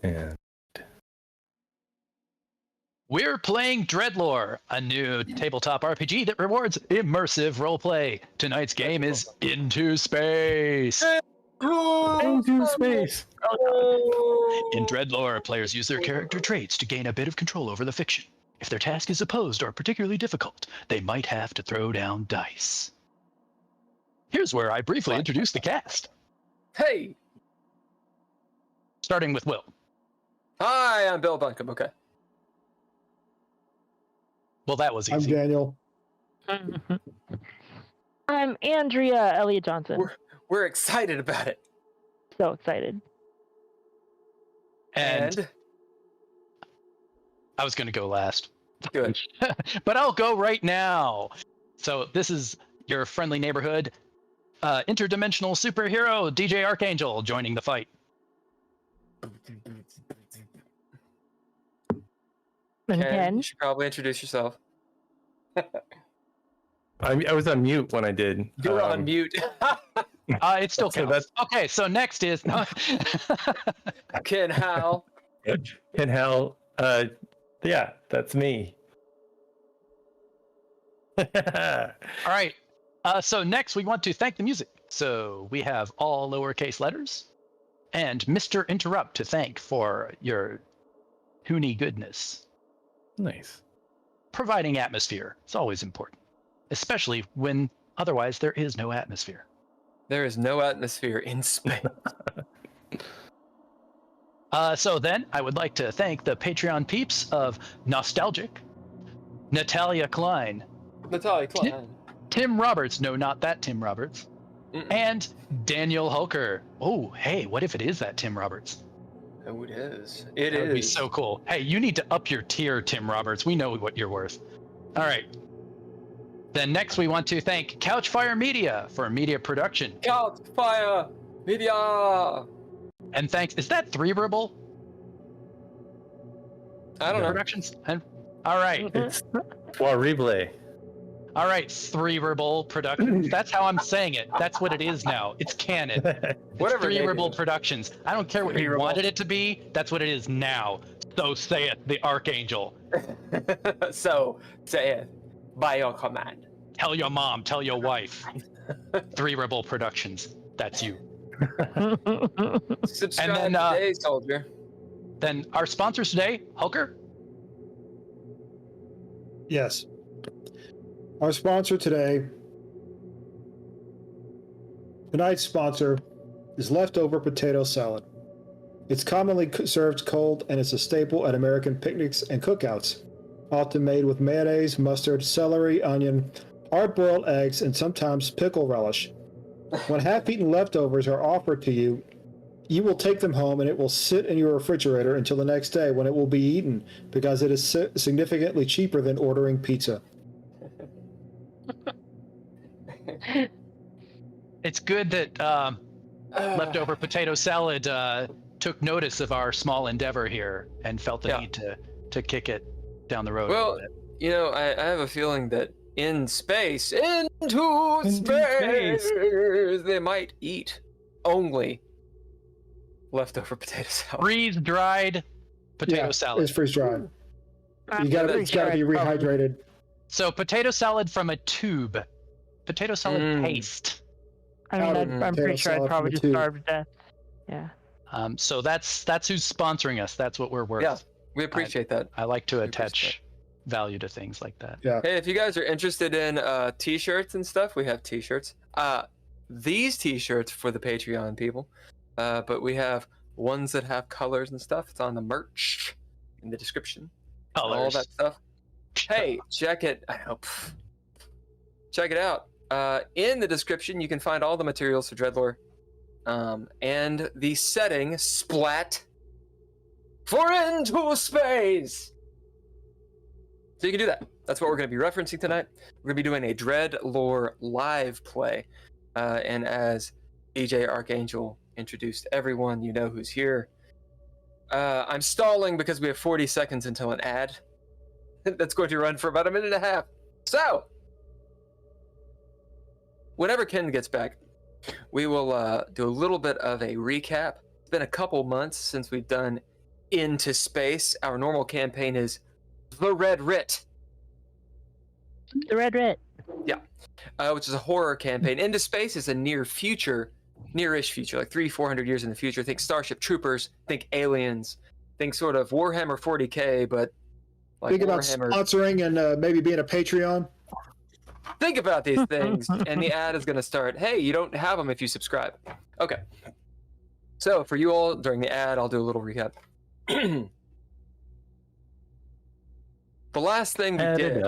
And We're playing DreadLore, a new tabletop RPG that rewards immersive roleplay. Tonight's game is Into Space. into space. In DreadLore, players use their character traits to gain a bit of control over the fiction. If their task is opposed or particularly difficult, they might have to throw down dice. Here's where I briefly introduce the cast. Hey! Starting with Will. Hi, I'm Bill Bunkum. Okay. Well, that was I'm easy. Daniel. I'm Andrea Elliott-Johnson. We're excited about it. So excited. And I was going to go last. Good. But I'll go right now. So this is your friendly neighborhood interdimensional superhero, DJ Archangel, joining the fight. And Ken, Ken. you should probably introduce yourself. I was on mute when I did. You're on mute. It still So counts. Okay, so next is... Ken Howl. And Hal, yeah, that's me. All right. So next we want to thank the music. So we have all lowercase letters and Mr. Interrupt to thank for your hoony goodness. Nice. Providing atmosphere. It's always important, especially when otherwise there is no atmosphere. There is no atmosphere in space. So then I would like to thank the Patreon peeps of Nostalgic, Natalia Cline, Natalia Cline. Tim Roberts, no, not that Tim Roberts, and Daniel Hulker. Oh, hey, what if it is that Tim Roberts? Oh, it is. It That would be is. so cool. Hey, you need to up your tier, Tim Roberts. We know what you're worth. All right. Then next we want to thank Couchfire Media for media production. Couchfire Media. And thanks, is that Threeverable I don't know. Productions? All right. It's horrible. All right, Threeverable Productions. That's how I'm saying it. That's what it is now. It's canon. Whatever it Threeverable is. Productions. I don't care what you Threeverable. wanted it to be. That's what it is now. So saith the Archangel. So, say it by your command. Tell your mom. Tell your wife. Threeverable Productions. That's you. Subscribe And then, today, soldier. Then our sponsors today, Hulker. Yes. Our sponsor today, tonight's sponsor, is leftover potato salad. It's commonly served cold and it's a staple at American picnics and cookouts, often made with mayonnaise, mustard, celery, onion, hard-boiled eggs, and sometimes pickle relish. When half-eaten leftovers are offered to you, you will take them home and it will sit in your refrigerator until the next day when it will be eaten because it is significantly cheaper than ordering pizza. It's good that leftover potato salad took notice of our small endeavor here and felt the need to kick it down the road. Well, you know, I have a feeling that in space, into space, they might eat only leftover potato salad. Freeze-dried potato salad. It's freeze-dried. It's got to be rehydrated. So potato salad from a tube. Potato salad paste. I mean, I'm pretty sure I'd probably just starve to death. Yeah. So that's who's sponsoring us. That's what we're worth. Yeah, we appreciate that. I like to attach value to things like that. Yeah. Hey, if you guys are interested in t-shirts and stuff, we have t-shirts. These t-shirts for the Patreon people, but we have ones that have colors and stuff. It's on the merch in the description. Colors. All that stuff. Hey, check it. I hope. Check it out. In the description, you can find all the materials for DreadLore, and the setting Splat for Into Space. So you can do that. That's what we're going to be referencing tonight. We're going to be doing a DreadLore live play, and as DJ Archangel introduced everyone, you know who's here. I'm stalling because we have 40 seconds until an ad that's going to run for about a minute and a half. So, whenever Ken gets back, we will do a little bit of a recap. It's been a couple months since we've done Into Space. Our normal campaign is The Red Writ. The Red Writ. Which is a horror campaign. Into Space is a nearish future, like 300-400 years in the future. Think Starship Troopers, think aliens, think sort of Warhammer 40k, but like Think about Warhammer. sponsoring and maybe being a Patreon. Think about these things, and the ad is going to start. Hey, you don't have them if you subscribe. Okay. So for you all, during the ad, I'll do a little recap. The last thing we did.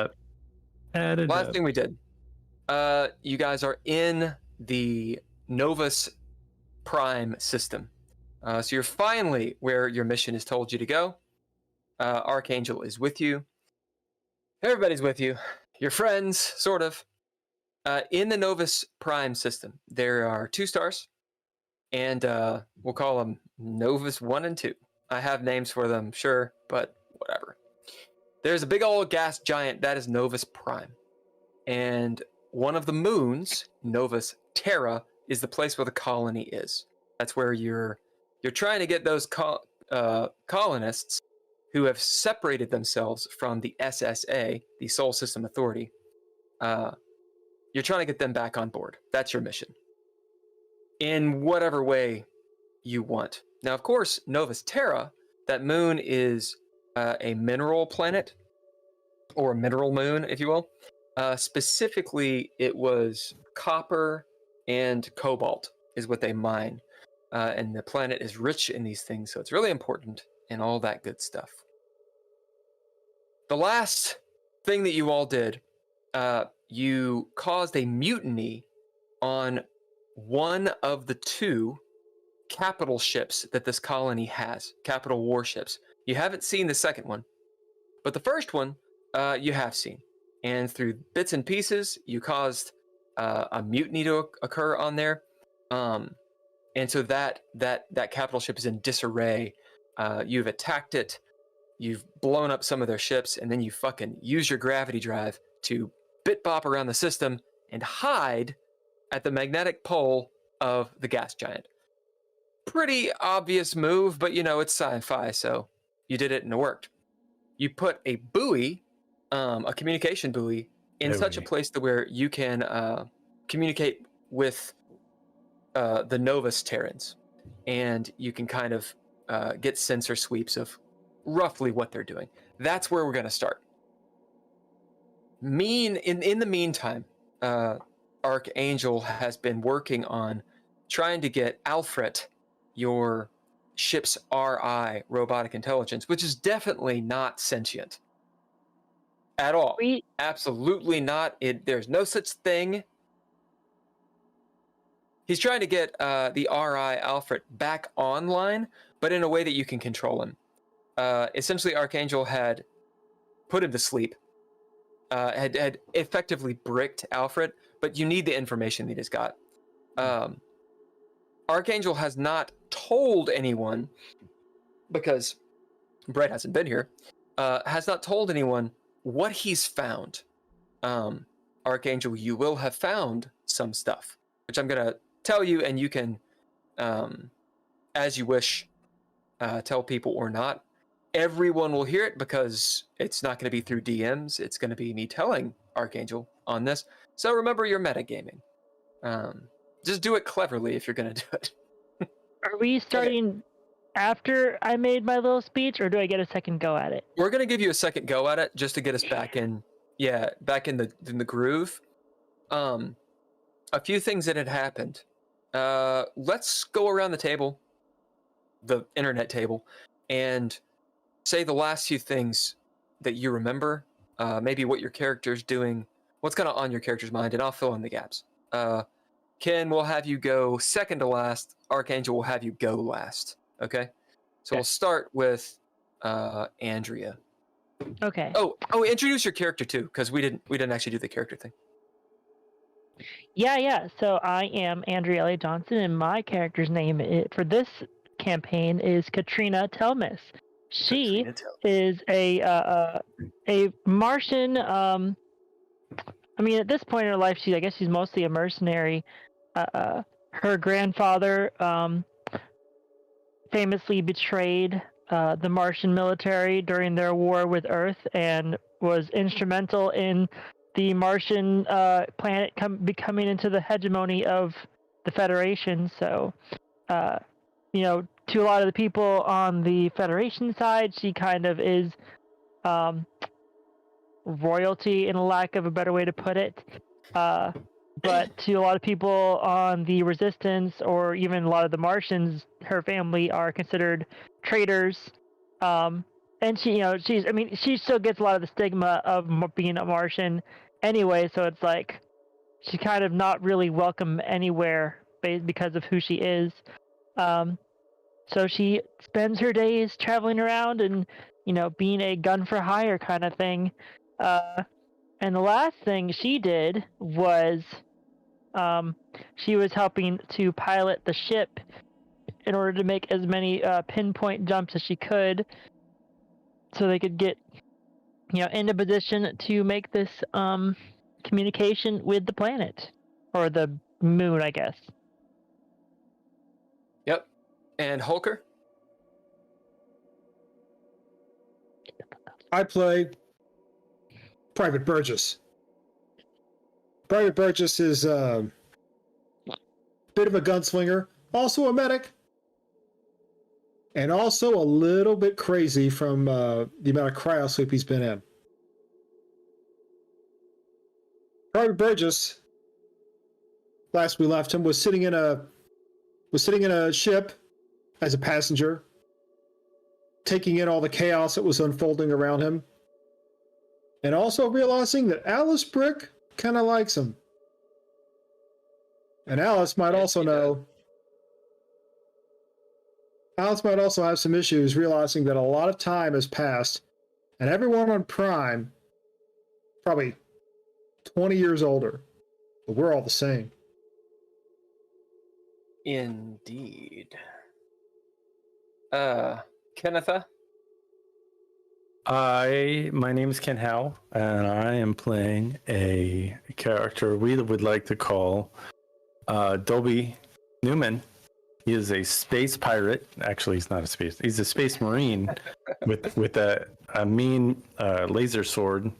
Last thing we did. You guys are in the Novus Prime system. So you're finally where your mission has told you to go. Archangel is with you. Everybody's with you. Your friends, sort of. In the Novus Prime system, there are 2 stars. And we'll call them Novus 1 and 2. I have names for them, sure, but whatever. There's a big old gas giant. That is Novus Prime. And one of the moons, Novus Terra, is the place where the colony is. That's where you're trying to get those colonists who have separated themselves from the SSA, the Sol System Authority. You're trying to get them back on board. That's your mission. In whatever way you want. Now, of course, Novus Terra, that moon is a mineral planet, or a mineral moon, if you will. Specifically, it was copper and cobalt is what they mine. And the planet is rich in these things, so it's really important and all that good stuff. The last thing that you all did, you caused a mutiny on one of the 2 capital ships that this colony has, capital warships. You haven't seen the second one, but the first one you have seen. And through bits and pieces, you caused a mutiny to occur on there. And so that capital ship is in disarray. You've attacked it, you've blown up some of their ships, and then you fucking use your gravity drive to bit-bop around the system and hide at the magnetic pole of the gas giant. Pretty obvious move, but it's sci-fi, so you did it and it worked. You put a buoy, a communication buoy, in such a place to where you can communicate with the Novus Terrans, and you can kind of get sensor sweeps of roughly what they're doing. That's where we're going to start. In the meantime, Archangel has been working on trying to get Alfred, your ship's RI, robotic intelligence, which is definitely not sentient at all. Absolutely not. There's no such thing. He's trying to get the RI Alfred back online, but in a way that you can control him. Essentially, Archangel had put him to sleep, had effectively bricked Alfred, but you need the information that he's got. Archangel has not told anyone, because Brett hasn't been here, has not told anyone what he's found. Archangel, you will have found some stuff, which I'm going to tell you, and you can, as you wish, tell people or not. Everyone will hear it because it's not going to be through DMs. It's going to be me telling Archangel on this. So remember your metagaming. Just do it cleverly if you're going to do it. Are we starting after I made my little speech, or do I get a second go at it? We're going to give you a second go at it just to get us back in, back in the groove. A few things that had happened. Let's go around the table, the internet table, and say the last few things that you remember. Maybe what your character's doing, what's kind of on your character's mind, and I'll fill in the gaps. Ken will have you go second to last. Archangel will have you go last. Okay? So we'll start with Andrea. Okay. Oh, introduce your character too, because we didn't actually do the character thing. Yeah. So I am Andrea Elliott-Johnson, and my character's name for this campaign is Katrina Telmis. She is a Martian. I mean, at this point in her life, I guess she's mostly a mercenary. Her grandfather famously betrayed the Martian military during their war with Earth and was instrumental in the Martian planet becoming into the hegemony of the Federation. So, you know, to a lot of the people on the Federation side, she kind of is royalty, in a lack of a better way to put it. But to a lot of people on the Resistance, or even a lot of the Martians, her family are considered traitors. And she, you know, she still gets a lot of the stigma of being a Martian anyway. So it's like she's kind of not really welcome anywhere because of who she is. So she spends her days traveling around and, you know, being a gun for hire kind of thing. And the last thing she did was she was helping to pilot the ship in order to make as many pinpoint jumps as she could so they could get, you know, in a position to make this communication with the planet, or the moon, I guess. Yep. And Holker? I play Private Burgess. Private Burgess is a bit of a gunslinger, also a medic, and also a little bit crazy from the amount of cryosleep he's been in. Private Burgess, last we left him, was sitting in a ship as a passenger, taking in all the chaos that was unfolding around him, and also realizing that Alice Brick kind of likes him. And Alice might also know. Alice might also have some issues realizing that a lot of time has passed, and everyone on Prime, probably 20 years older, but we're all the same. Indeed. Kennetha? My name is Ken Howl, and I am playing a character we would like to call Dolby Newman. He is a space pirate. Actually, he's not a space. He's a space marine with a mean laser sword,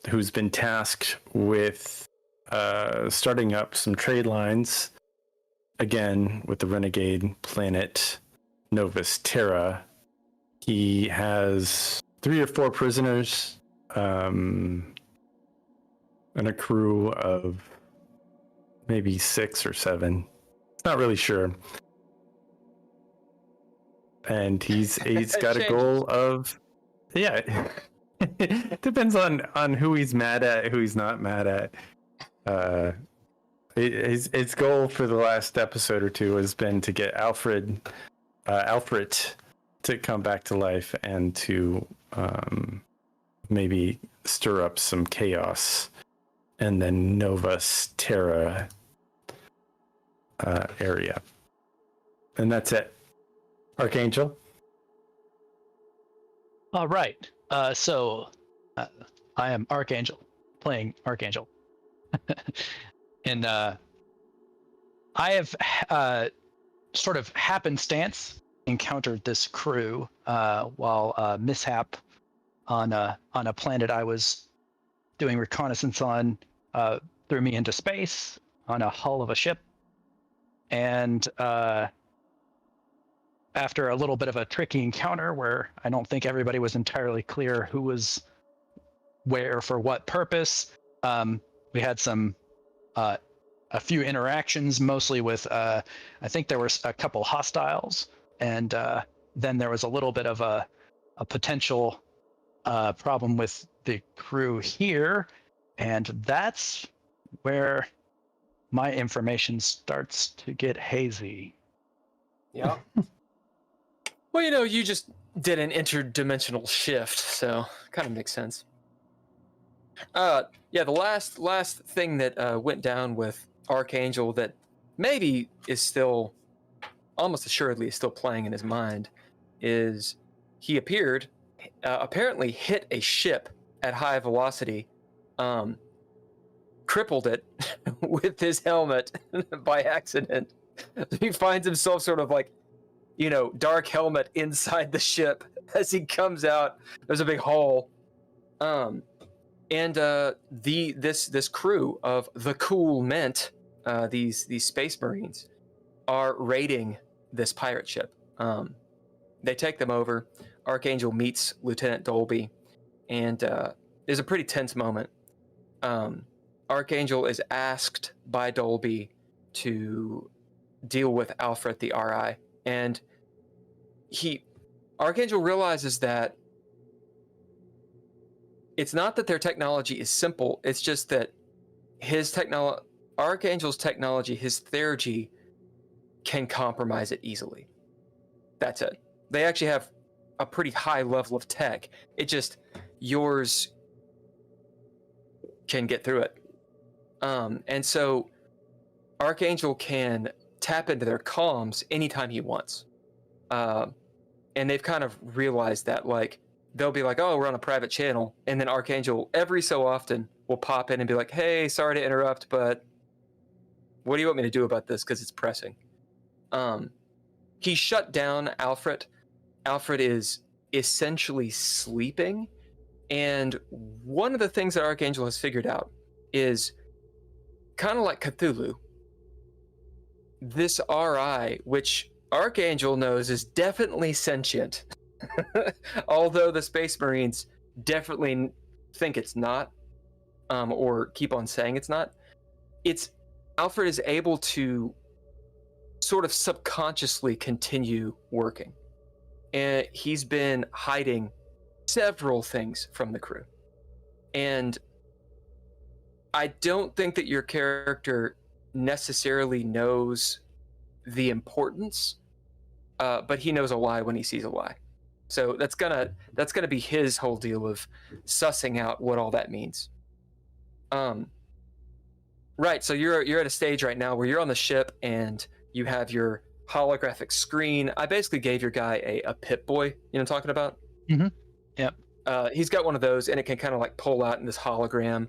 who's been tasked with starting up some trade lines again with the renegade planet Novus Terra. He has 3 or 4 prisoners, and a crew of maybe 6 or 7. Not really sure. And he's got a goal of, yeah. It depends on who he's mad at, who he's not mad at. His goal for the last episode or 2 has been to get Alfred to come back to life and to maybe stir up some chaos and then Novus Terra area. And that's it. Archangel? All right. So I am Archangel, playing Archangel. And I have sort of happenstance encountered this crew while mishap on a planet I was doing reconnaissance on, threw me into space on a hull of a ship. And after a little bit of a tricky encounter where I don't think everybody was entirely clear who was where for what purpose, we had a few interactions, mostly with I think there was a couple hostiles, and then there was a little bit of a potential problem with the crew here, and that's where my information starts to get hazy. Yeah. Well, you know, you just did an interdimensional shift, so kind of makes sense. Yeah, the last thing that went down with Archangel that maybe is still, almost assuredly is still playing in his mind, is he appeared, apparently hit a ship at high velocity, crippled it with his helmet by accident. He finds himself sort of like dark helmet inside the ship. As he comes out, there's a big hole. This crew of the Cool Mint, these space marines, are raiding this pirate ship. They take them over. Archangel meets Lieutenant Dolby, and there's a pretty tense moment. Archangel is asked by Dolby to deal with Alfred the RI, and Archangel realizes that it's not that their technology is simple, it's just that Archangel's technology, his ttrpg, can compromise it easily. That's it. They actually have a pretty high level of tech. It just, yours can get through it. And so Archangel can tap into their comms anytime he wants. And they've kind of realized that, like, they'll be like, oh, we're on a private channel. And then Archangel, every so often, will pop in and be like, hey, sorry to interrupt, but what do you want me to do about this? Because it's pressing. He shut down Alfred. Alfred is essentially sleeping. And one of the things that Archangel has figured out is kind of like Cthulhu. This RI, which Archangel knows is definitely sentient, although the Space Marines definitely think it's not, or keep on saying it's not. Alfred is able to sort of subconsciously continue working. And he's been hiding several things from the crew. And I don't think that your character necessarily knows the importance, but he knows a lie when he sees a lie. So that's gonna be his whole deal of sussing out what all that means. Right, so you're at a stage right now where you're on the ship and you have your holographic screen. I basically gave your guy a Pip-Boy, you know what I'm talking about? Mm-hmm. Yep. He's got one of those, and it can kind of like pull out in this hologram.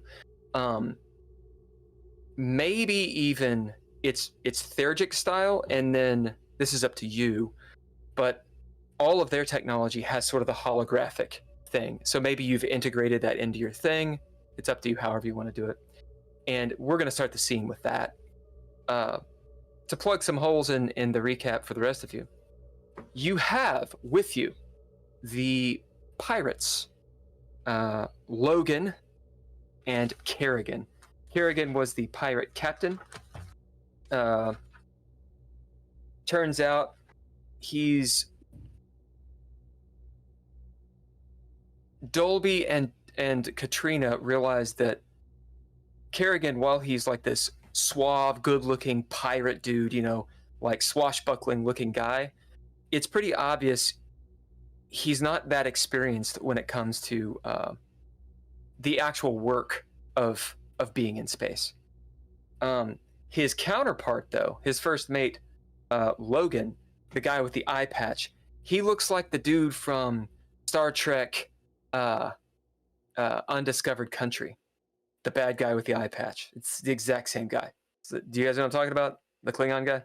Maybe even it's ttrpg style, and then this is up to you, but all of their technology has sort of the holographic thing. So maybe you've integrated that into your thing. It's up to you however you want to do it. And we're going to start the scene with that. To plug some holes in the recap for the rest of you, you have with you the pirates, Logan and Kerrigan. Kerrigan was the pirate captain. Turns out Dolby and Katrina realized that Kerrigan, while he's like this suave, good-looking pirate dude, like swashbuckling-looking guy, it's pretty obvious he's not that experienced when it comes to the actual work of being in space. His counterpart, though, his first mate, Logan, the guy with the eye patch, he looks like the dude from Star Trek Undiscovered Country. The bad guy with the eye patch. It's the exact same guy. So, do you guys know what I'm talking about? The Klingon guy?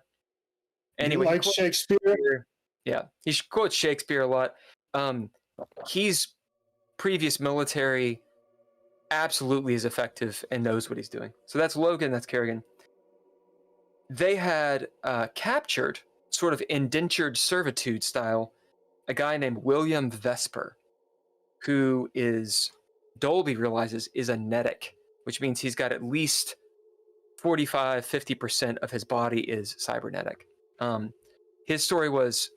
Anyway, you like Shakespeare? Yeah, he quotes Shakespeare a lot. He's previous military, absolutely is effective and knows what he's doing. So that's Logan, that's Kerrigan. They had captured, sort of indentured servitude style, a guy named William Vesper, who Dolby realizes is a netic, which means he's got at least 45-50% of his body is cybernetic. His story was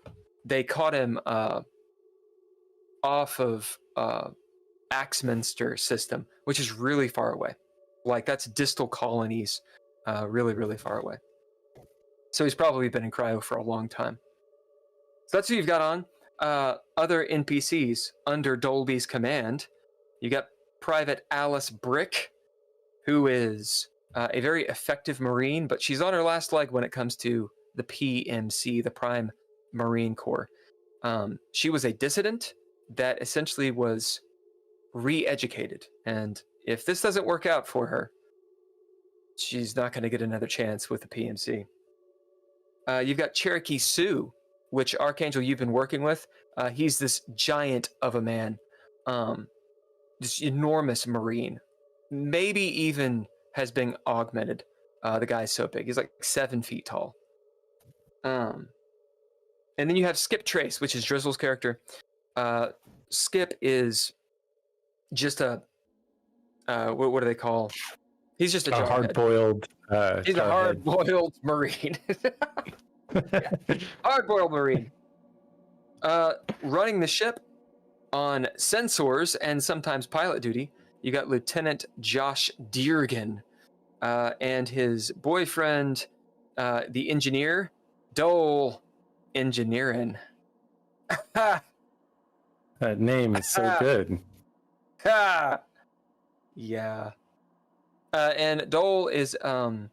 they caught him off of Axminster system, which is really far away. Like, that's distal colonies, really, really far away. So he's probably been in cryo for a long time. So that's who you've got on. Other NPCs under Dolby's command, you got Private Alice Brick, who is a very effective Marine, but she's on her last leg when it comes to the PMC, the Prime Marine Corps. She was a dissident that essentially was re-educated, and if this doesn't work out for her, she's not going to get another chance with the PMC. You've got Cherokee Sue, which Archangel you've been working with, he's this giant of a man, this enormous Marine, maybe even has been augmented. The guy's so big, he's like 7 feet tall. And then you have Skip Trace, which is Drizzle's character. Skip is just a what do they call? He's just a hard-boiled. He's a hard-boiled Marine. Hard-boiled Marine. Running the ship on sensors and sometimes pilot duty, you got Lieutenant Josh Deargan and his boyfriend, the engineer, Dole Engineering. That name is so good. Yeah. And Dole is an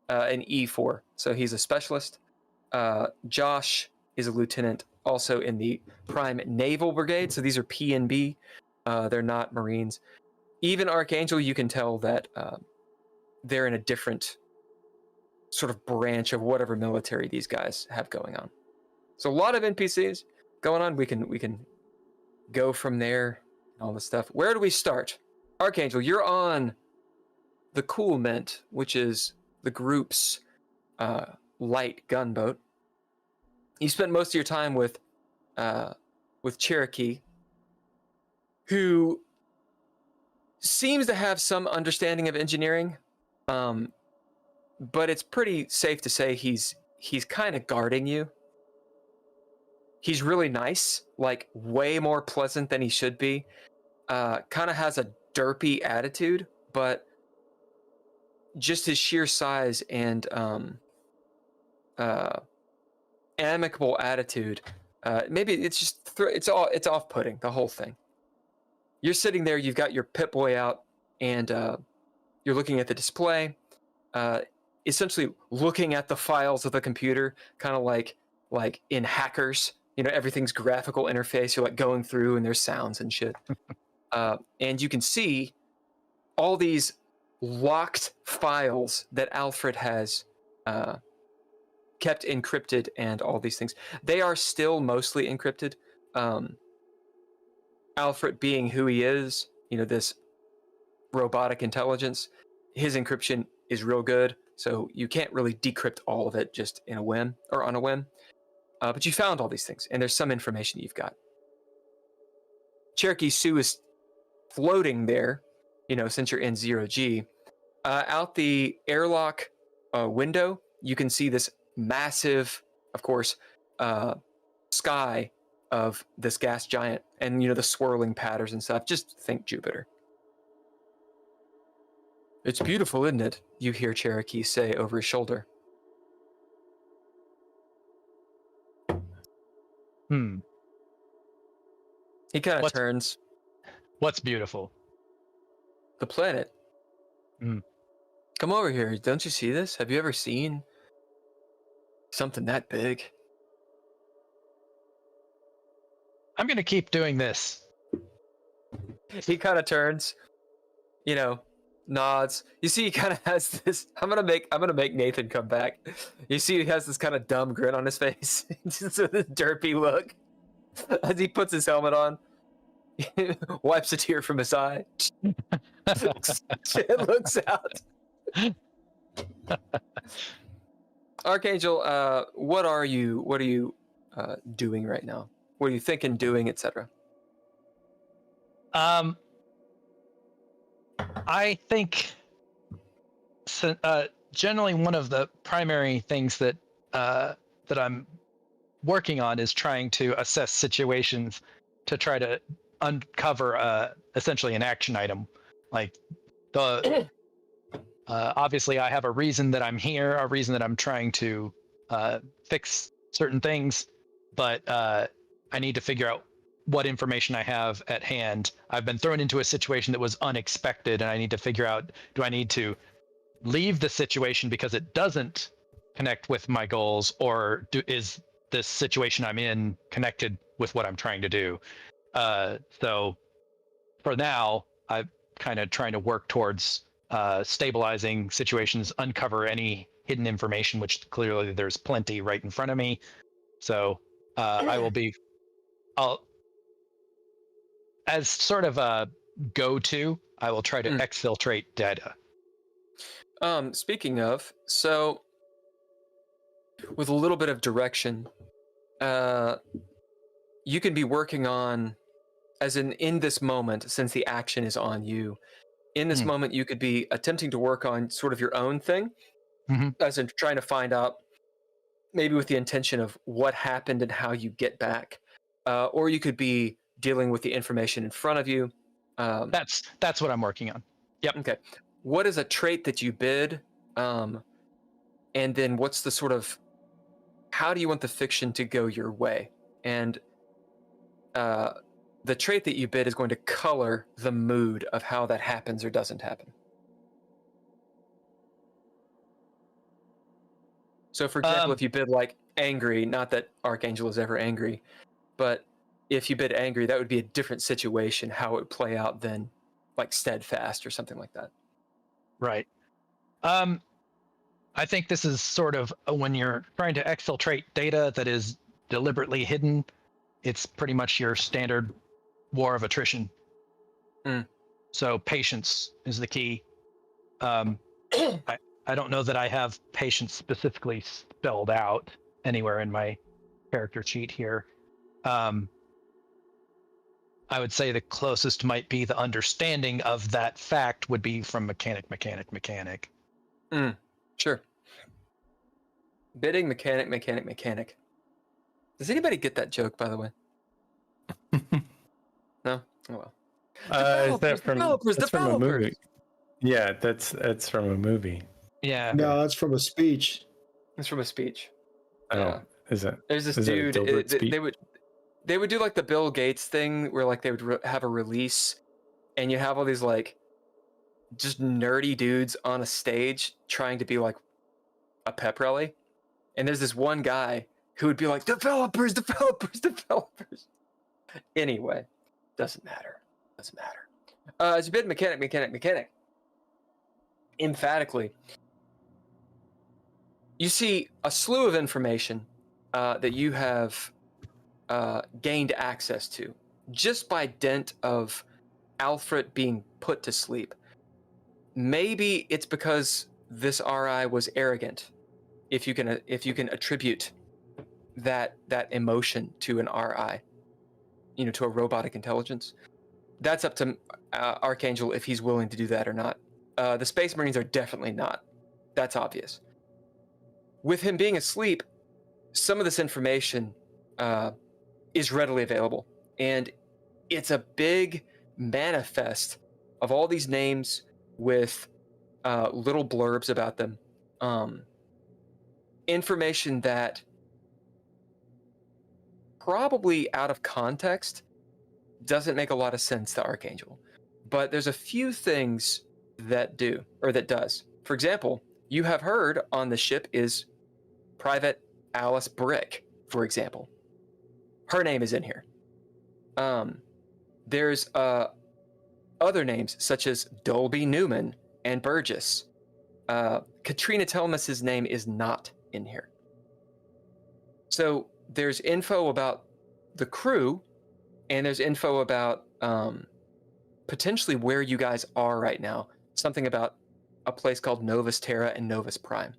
E4, so he's a specialist. Josh is a lieutenant, also in the Prime Naval Brigade, so these are P and B. They're not Marines. Even Archangel, you can tell that they're in a different sort of branch of whatever military these guys have going on. So a lot of NPCs going on. We can go from there and all this stuff. Where do we start? Archangel, you're on the Cool Mint, which is the group's light gunboat. You spent most of your time with Cherokee, who seems to have some understanding of engineering, but it's pretty safe to say he's kind of guarding you. He's really nice, like way more pleasant than he should be. Kind of has a derpy attitude, but just his sheer size and amicable attitude, maybe it's just it's off-putting, the whole thing. You're sitting there, you've got your Pip-Boy out, and you're looking at the display, essentially looking at the files of the computer, kind of like in Hackers. You know, everything's graphical interface. You're like going through, and there's sounds and shit. And you can see all these locked files that Alfred has kept encrypted, and all these things. They are still mostly encrypted. Alfred, being who he is, you know, this robotic intelligence, his encryption is real good, so you can't really decrypt all of it just in a whim or on a whim. But you found all these things, and there's some information you've got. Cherokee Sioux is floating there, you know, since you're in 0G. Out the airlock window, you can see this massive, of course, sky of this gas giant, and, you know, the swirling patterns and stuff. Just think Jupiter. It's beautiful, isn't it? You hear Cherokee say over his shoulder. He kind of turns. What's beautiful? The planet. Come over here. Don't you see this? Have you ever seen something that big? I'm going to keep doing this. He kind of turns, you know, nods. You see, he kind of has this. I'm gonna make Nathan come back. You see, he has this kind of dumb grin on his face, just with this derpy look as he puts his helmet on. Wipes a tear from his eye. Looks out. Archangel, what are you doing right now? What are you thinking, doing, etc.? I think generally one of the primary things that I'm working on is trying to assess situations to try to uncover essentially an action item. Like obviously I have a reason that I'm here, a reason that I'm trying to fix certain things, but I need to figure out what information I have at hand. I've been thrown into a situation that was unexpected, and I need to figure out, do I need to leave the situation because it doesn't connect with my goals, or is this situation I'm in connected with what I'm trying to do? So for now, I'm kind of trying to work towards stabilizing situations, uncover any hidden information, which clearly there's plenty right in front of me. So I'll, as sort of a go-to, I will try to exfiltrate data. Speaking of, so with a little bit of direction, you can be working on, as in this moment, since the action is on you, in this moment, you could be attempting to work on sort of your own thing, as in trying to find out, maybe with the intention of what happened and how you get back, or you could be dealing with the information in front of you. That's what I'm working on. Yep. Okay. What is a trait that you bid? And then what's the sort of, how do you want the fiction to go your way? And the trait that you bid is going to color the mood of how that happens or doesn't happen. So, for example, if you bid like angry, not that Archangel is ever angry, but if you bid angry, that would be a different situation, how it would play out than like steadfast or something like that. Right. I think this is sort of when you're trying to exfiltrate data that is deliberately hidden, it's pretty much your standard war of attrition. So patience is the key. I don't know that I have patience specifically spelled out anywhere in my character sheet here. I would say the closest might be the understanding of that fact would be from mechanic. Sure. Bidding, mechanic. Does anybody get that joke, by the way? No? Oh well. Is that from a movie? Yeah, that's from a movie. Yeah. No, that's from a speech. It's from a speech. Oh, is it? There's this Is it a dude. Dilbert speech? They would do like the Bill Gates thing, where like they would have a release, and you have all these like just nerdy dudes on a stage trying to be like a pep rally, and there's this one guy who would be like, developers. Anyway, doesn't matter. As you bid mechanic. Emphatically, you see a slew of information that you have gained access to just by dint of Alfred being put to sleep. Maybe it's because this RI was arrogant. If you can attribute that emotion to an RI, to a robotic intelligence, that's up to Archangel if he's willing to do that or not. The Space Marines are definitely not. That's obvious. With him being asleep, some of this information is readily available, and it's a big manifest of all these names with little blurbs about them, information that probably out of context doesn't make a lot of sense to Archangel, but there's a few things that do, or that does. For example, you have heard on the ship is Private Alice Brick, for example. Her name is in here. There's other names such as Dolby Newman and Burgess. Katrina Telmus's name is not in here. So there's info about the crew, and there's info about potentially where you guys are right now. Something about a place called Novus Terra and Novus Prime.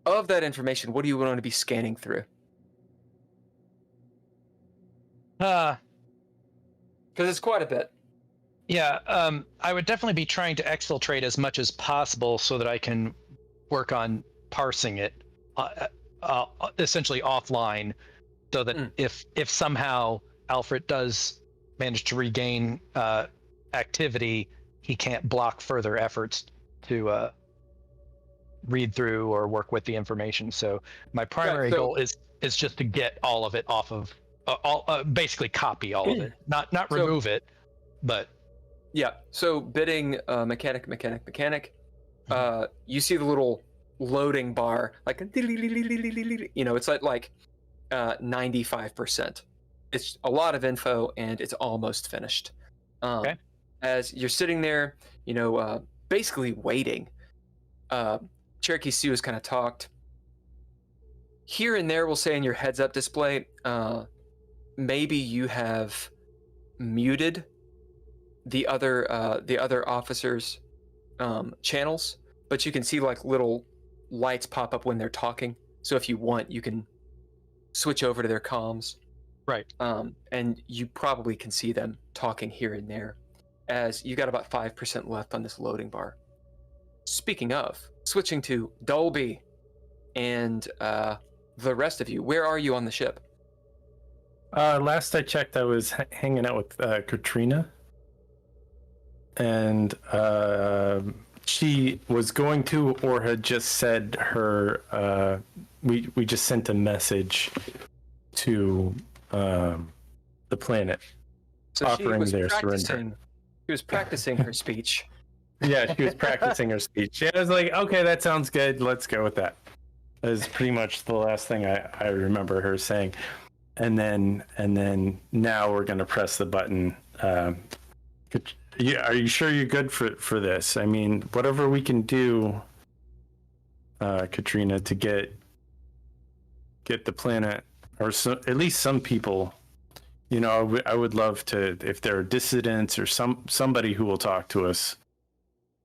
Of that information, what do you want to be scanning through? Because it's quite a bit. Yeah, I would definitely be trying to exfiltrate as much as possible so that I can work on parsing it, essentially offline, so that if somehow Alfred does manage to regain activity, he can't block further efforts to read through or work with the information. So my primary goal is just to get all of it off of, basically copy all of it, not remove it, but. Yeah, so bidding mechanic. You see the little loading bar, like, it's like 95%. It's a lot of info, and it's almost finished. Okay. As you're sitting there, basically waiting, Cherokee Sue has kind of talked. here and there, we'll say in your heads-up display, maybe you have muted the other officers' channels, but you can see like little lights pop up when they're talking. So if you want, you can switch over to their comms. Right. And you probably can see them talking here and there, as you got about 5% left on this loading bar. Speaking of, switching to Dolby and the rest of you, where are you on the ship? Last I checked, I was hanging out with Katrina, and she was going to, or had just said her. We just sent a message to the planet, So offering their surrender. She was practicing her speech. Yeah, she was practicing her speech. Yeah, I was like, okay, that sounds good. Let's go with that. That is pretty much the last thing I remember her saying. And then now we're gonna press the button. Yeah, are you sure you're good for this? I mean, whatever we can do, Katrina, to get the planet, or at least some people. You know, I would love to, if there are dissidents or somebody who will talk to us.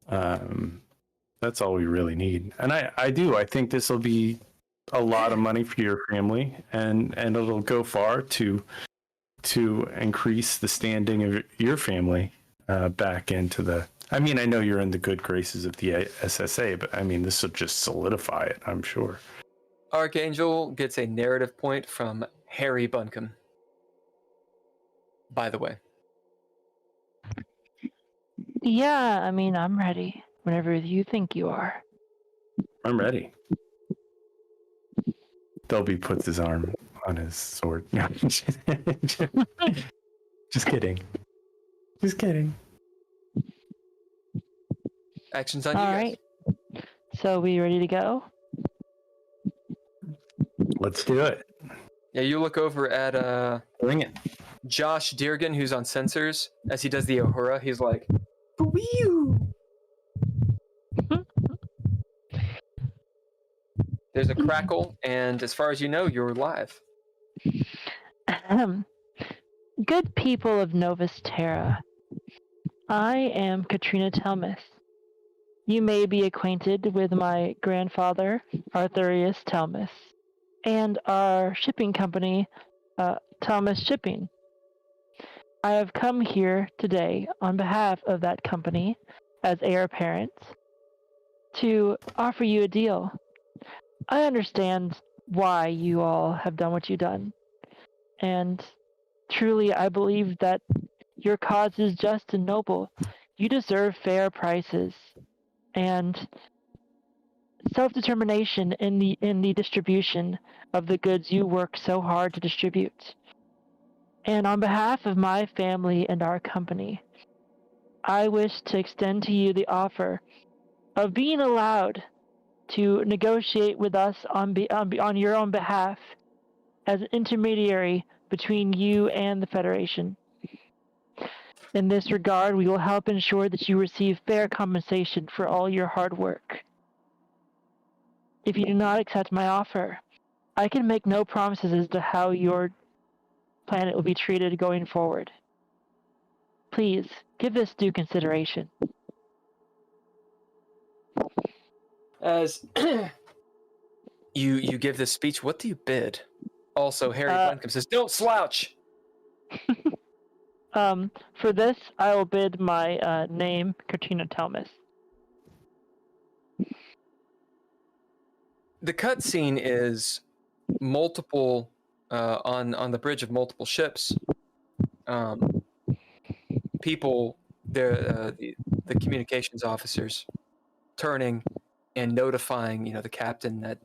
That's all we really need. And I think this will be a lot of money for your family, and it'll go far to increase the standing of your family back into the. I mean, I know you're in the good graces of the SSA, but I mean, this will just solidify it, I'm sure. Archangel gets a narrative point from Harry Bunkum, by the way. Yeah, I mean, I'm ready. Whenever you think you are. I'm ready. Dolby puts his arm on his sword. Just kidding. Just kidding. Actions on you All guys. right. So we ready to go? Let's do it. Yeah, you look over at Bring it. Josh Deargan, who's on sensors, as he does the Uhura. He's like, "Wee-oo." There's a crackle, and as far as you know, you're live. Good people of Novus Terra, I am Katrina Telmus. You may be acquainted with my grandfather, Arthurius Telmus, and our shipping company, Telmus Shipping. I have come here today on behalf of that company, as heir apparent, to offer you a deal. I understand why you all have done what you've done, and truly I believe that your cause is just and noble. You deserve fair prices and self-determination in the distribution of the goods you work so hard to distribute. And on behalf of my family and our company, I wish to extend to you the offer of being allowed to negotiate with us on your own behalf as an intermediary between you and the Federation. In this regard, we will help ensure that you receive fair compensation for all your hard work. If you do not accept my offer, I can make no promises as to how your planet will be treated going forward. Please, give this due consideration. As you give this speech, what do you bid? Also, Harry Bunkum says, "Don't slouch." For this, I will bid my name, Katrina Telmus. The cutscene is multiple on the bridge of multiple ships. People, the communications officers, turning and notifying, the captain that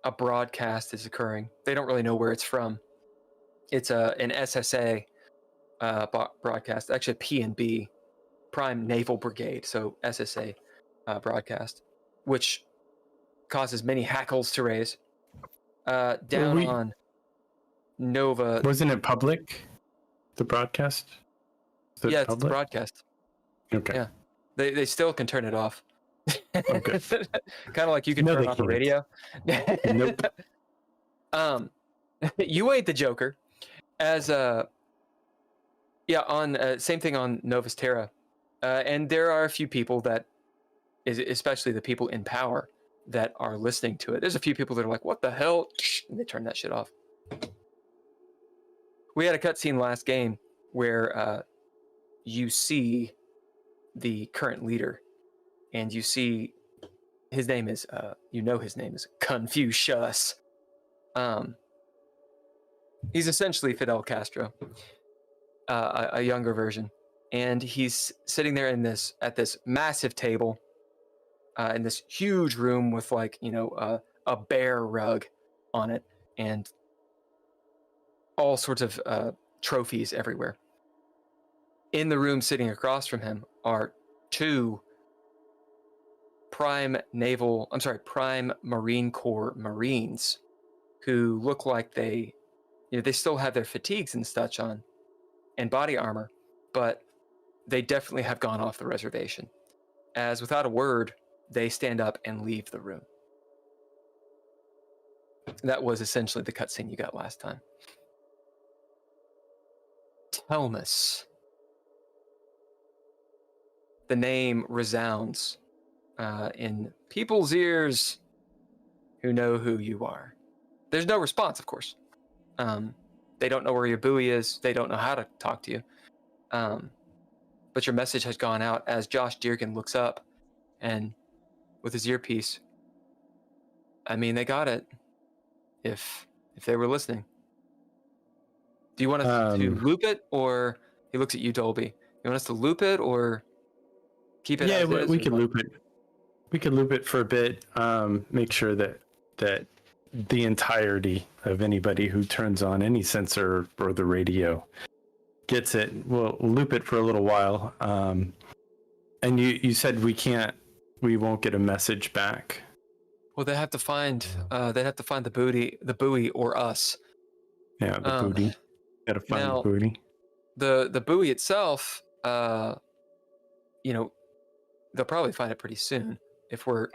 a broadcast is occurring. They don't really know where it's from. It's an SSA broadcast, actually P&B, Prime Naval Brigade, so SSA broadcast, which causes many hackles to raise. On Nova. Wasn't it public? The broadcast? Yeah, it's the broadcast. Okay. Yeah. They still can turn it off. Okay. Kind of like you can No, turn they off a can't. radio. Nope. You ain't the Joker. As on same thing on Novus Terra, and there are a few people that, especially the people in power, that are listening to it. There's a few people that are like, "What the hell?" and they turn that shit off. We had a cutscene last game where you see the current leader, and you see his name is his name is Confucius. He's essentially Fidel Castro, a younger version, and he's sitting there at this massive table in this huge room with a bear rug on it and all sorts of trophies everywhere. In the room sitting across from him are two prime Marine Corps Marines who look like they still have their fatigues and such on and body armor, but they definitely have gone off the reservation. As without a word, they stand up and leave the room. That was essentially the cutscene you got last time. Telmus. The name resounds in people's ears who know who you are. There's no response, of course. They don't know where your buoy is. They don't know how to talk to you. But your message has gone out as Josh Deargan looks up and with his earpiece. I mean, they got it. If they were listening. Do you want us to loop it, or he looks at you, Dolby? You want us to loop it or keep it? Yeah, as is, we or could what? loop it. We could loop it for a bit. Make sure that the entirety of anybody who turns on any sensor or the radio gets it. We'll loop it for a little while. And you said we won't get a message back. Well, they have to find the buoy or us. Yeah, the booty. Gotta find now, the booty. The buoy itself, they'll probably find it pretty soon. If we're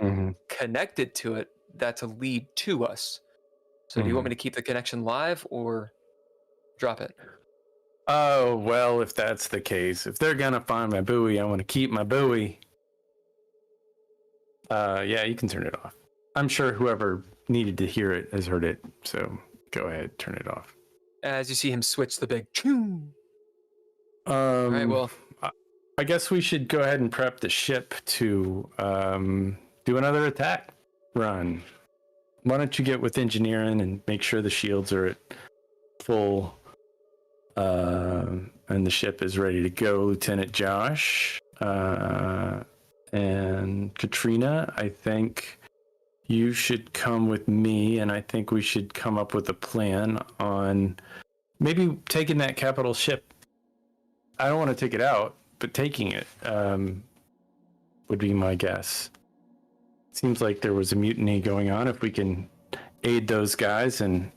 connected to it, that's a lead to us. So do you want me to keep the connection live or drop it? Oh, well, if that's the case, if they're gonna find my buoy, I want to keep my buoy. Yeah, you can turn it off. I'm sure whoever needed to hear it has heard it, so go ahead, turn it off. As you see him switch the big choo. All right, well, I guess we should go ahead and prep the ship to do another attack run. Why don't you get with engineering and make sure the shields are at full and the ship is ready to go, Lieutenant Josh. And Katrina, I think you should come with me, and I think we should come up with a plan on maybe taking that capital ship. I don't want to take it out, but taking it would be my guess. Seems like there was a mutiny going on. If we can aid those guys and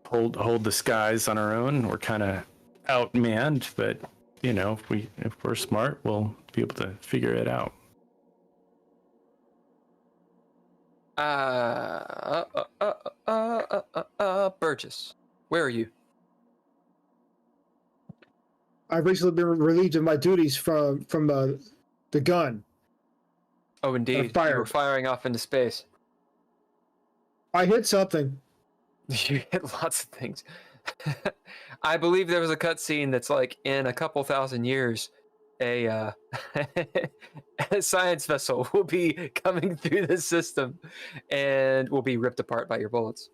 hold the skies on our own, we're kind of outmanned, but if we're smart, we'll be able to figure it out. Burgess, where are you? I've recently been relieved of my duties from the gun. Oh, indeed. You were firing off into space. I hit something. You hit lots of things. I believe there was a cutscene that's like in a couple thousand years, a science vessel will be coming through the system and will be ripped apart by your bullets.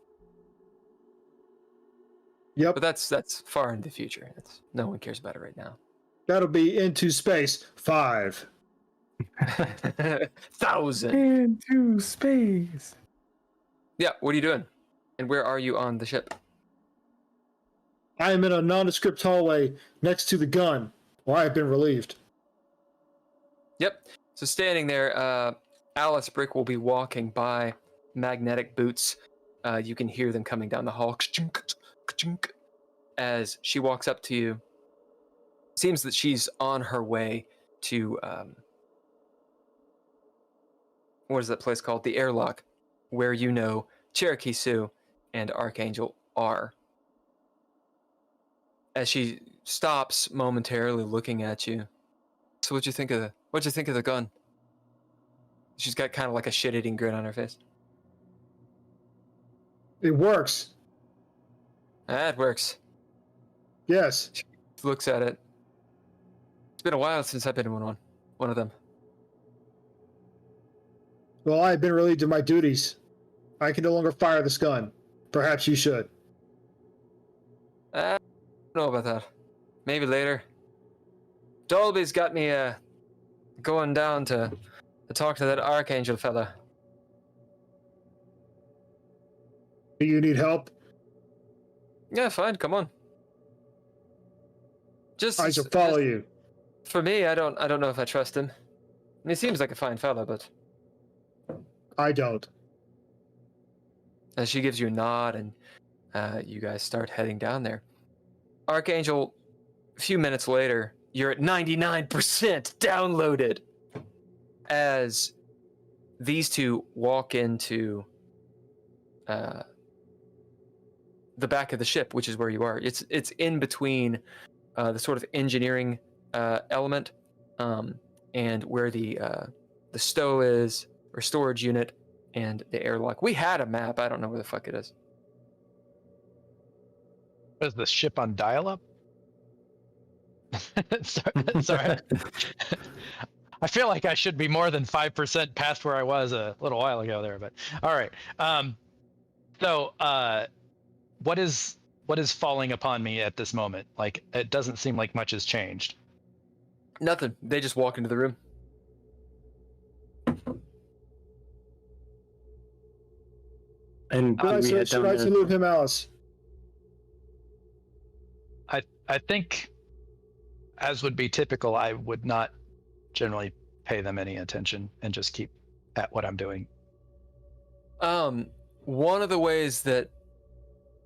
Yep. But that's far in the future. No one cares about it right now. That'll be Into Space 5. 1,000. Into space. Yeah, what are you doing? And where are you on the ship? I am in a nondescript hallway next to the gun, where I have been relieved. Yep. So standing there, Alice Brick will be walking by, magnetic boots. You can hear them coming down the hall. As she walks up to you, seems that she's on her way to what is that place called? The airlock, where you know Cherokee Sue and Archangel are. As she stops momentarily looking at you. So what'd you think of the gun? She's got kind of like a shit-eating grin on her face. It works. It works. Yes. She looks at it. It's been a while since I've been in one of them. Well, I have been relieved of my duties. I can no longer fire this gun. Perhaps you should. I don't know about that. Maybe later. Dolby's got me going down to talk to that Archangel fella. Do you need help? Yeah, fine. Come on. I shall follow you. For me, I don't know if I trust him. I mean, he seems like a fine fella, but I don't. as she gives you a nod and you guys start heading down there. Archangel, a few minutes later, you're at 99% downloaded as these two walk into the back of the ship, which is where you are. It's in between the sort of engineering element and where the stow is, or storage unit, and the airlock. We had a map. I don't know where the fuck it is. Is the ship on dial-up? Sorry. I feel like I should be more than 5% past where I was a little while ago there, but all right. So what is falling upon me at this moment? Like, it doesn't seem like much has changed. Nothing. They just walk into the room. And Should I salute him, Alice? I think, as would be typical, I would not generally pay them any attention and just keep at what I'm doing. One of the ways that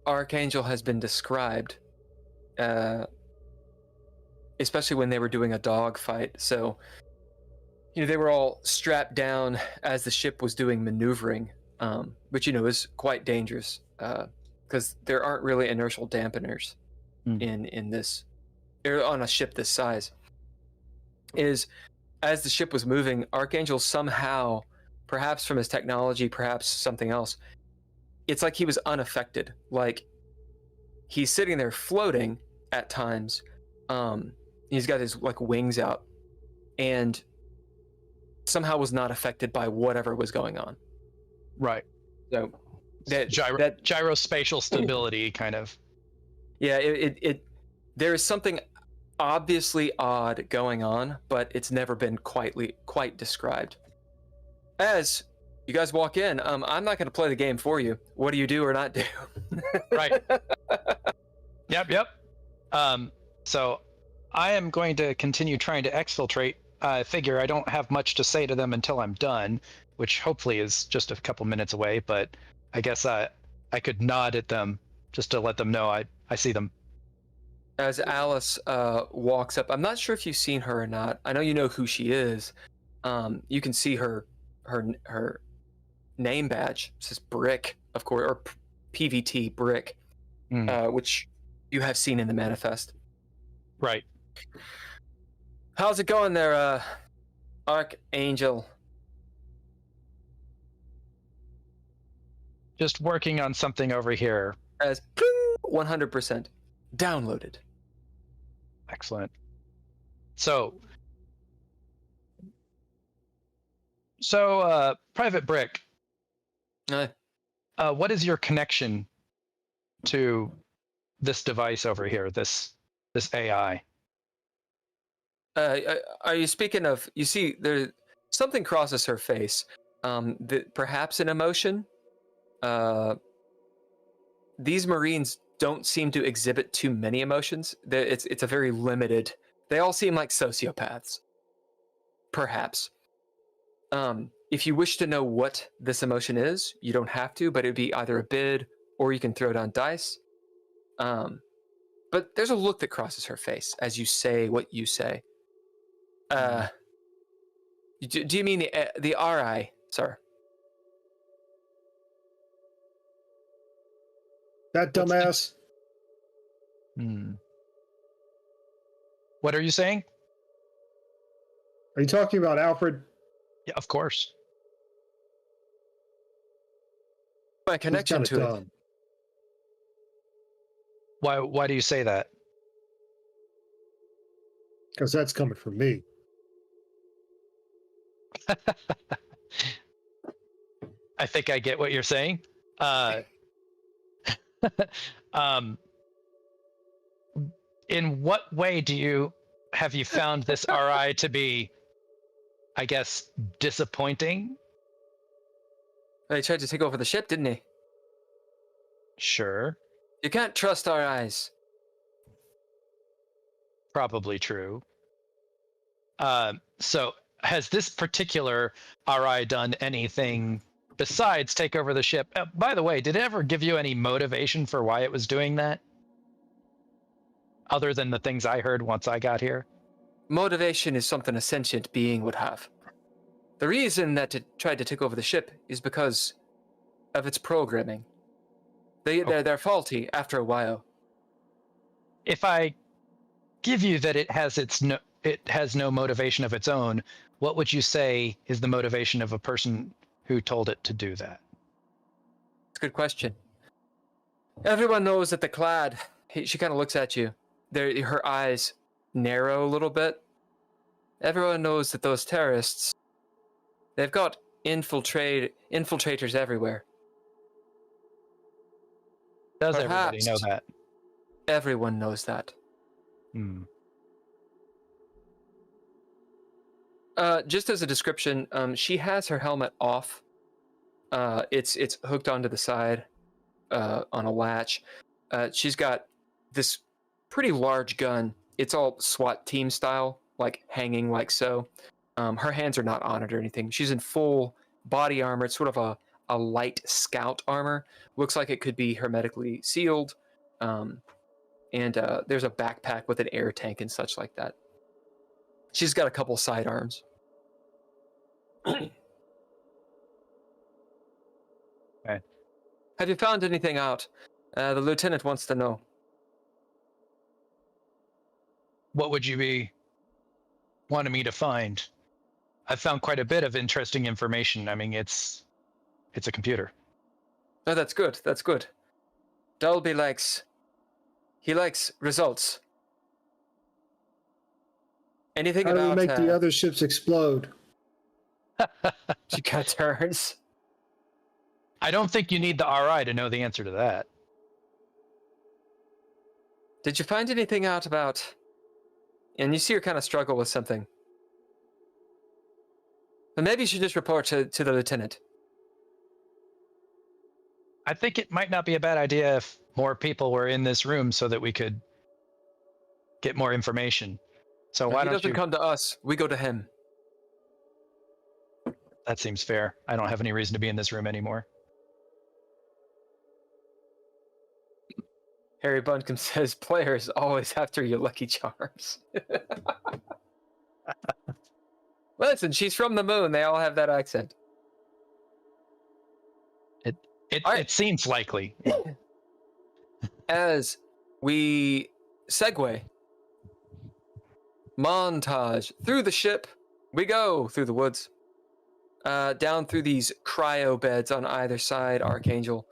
Archangel has been described, especially when they were doing a dog fight, so they were all strapped down as the ship was doing maneuvering, which is quite dangerous because there aren't really inertial dampeners in this, on a ship this size. Is as the ship was moving, Archangel somehow, perhaps from his technology, perhaps something else, it's like he was unaffected. Like, he's sitting there floating at times. He's got his wings out, and somehow was not affected by whatever was going on. Right. So that gyrospatial stability kind of. Yeah, it there is something obviously odd going on, but it's never been quite described. As you guys walk in, I'm not going to play the game for you. What do you do or not do? Right. Yep. So I am going to continue trying to exfiltrate. I figure I don't have much to say to them until I'm done, which hopefully is just a couple minutes away, but I guess I could nod at them just to let them know I see them. As Alice walks up, I'm not sure if you've seen her or not. I know you know who she is. You can see her name badge. It says Brick, of course, or PVT Brick, which you have seen in the manifest. Right. How's it going there, Archangel? Just working on something over here. As 100% downloaded. Excellent. So Private Brick, what is your connection to this device over here, this AI? Are you speaking of? You see, there something crosses her face. Perhaps an emotion. These Marines don't seem to exhibit too many emotions. It's a very limited. They all seem like sociopaths. Perhaps. If you wish to know what this emotion is, you don't have to, but it'd be either a bid or you can throw down dice. But there's a look that crosses her face as you say what you say. Do you mean the RI sir. That dumbass. What are you saying? Are you talking about Alfred? Yeah, of course. My connection He's to kinda it. dumb. Why do you say that? Because that's coming from me. I think I get what you're saying. In what way have you found this RI to be, I guess, disappointing? He tried to take over the ship, didn't he? Sure, You can't trust our eyes. probably true. So has this particular RI done anything besides take over the ship? By the way, did it ever give you any motivation for why it was doing that? Other than the things I heard once I got here? Motivation is something a sentient being would have. The reason that it tried to take over the ship is because of its programming. They're faulty after a while. If I give you that it has no motivation of its own, what would you say is the motivation of a person who told it to do that? It's a good question. Everyone knows that the Clad, she kind of looks at you. Her eyes narrow a little bit. Everyone knows that those terrorists, they've got infiltrators everywhere. Does everybody Perhaps know that? Everyone knows that. Just as a description, she has her helmet off. It's hooked onto the side on a latch. She's got this pretty large gun. It's all SWAT team style, like hanging like so. Her hands are not on it or anything. She's in full body armor. It's sort of a light scout armor. Looks like it could be hermetically sealed. And there's a backpack with an air tank and such like that. She's got a couple sidearms. Okay. Have you found anything out? The lieutenant wants to know. What would you be wanting me to find? I've found quite a bit of interesting information. I mean, it's a computer. Oh, that's good. That's good. Dolby likes results. Anything How do we about make the other ships explode? She kind of turns. I don't think you need the RI to know the answer to that. Did you find anything out about? And you see her kind of struggle with something. But maybe you should just report to the lieutenant. I think it might not be a bad idea if more people were in this room so that we could get more information. So why He don't doesn't you? come to us. We go to him. That seems fair. I don't have any reason to be in this room anymore. Harry Bunkum says, players always after your Lucky Charms. Listen, she's from the moon. They all have that accent. It seems likely. As we segue, montage through the ship, we go through the woods, down through these cryo beds on either side, Archangel.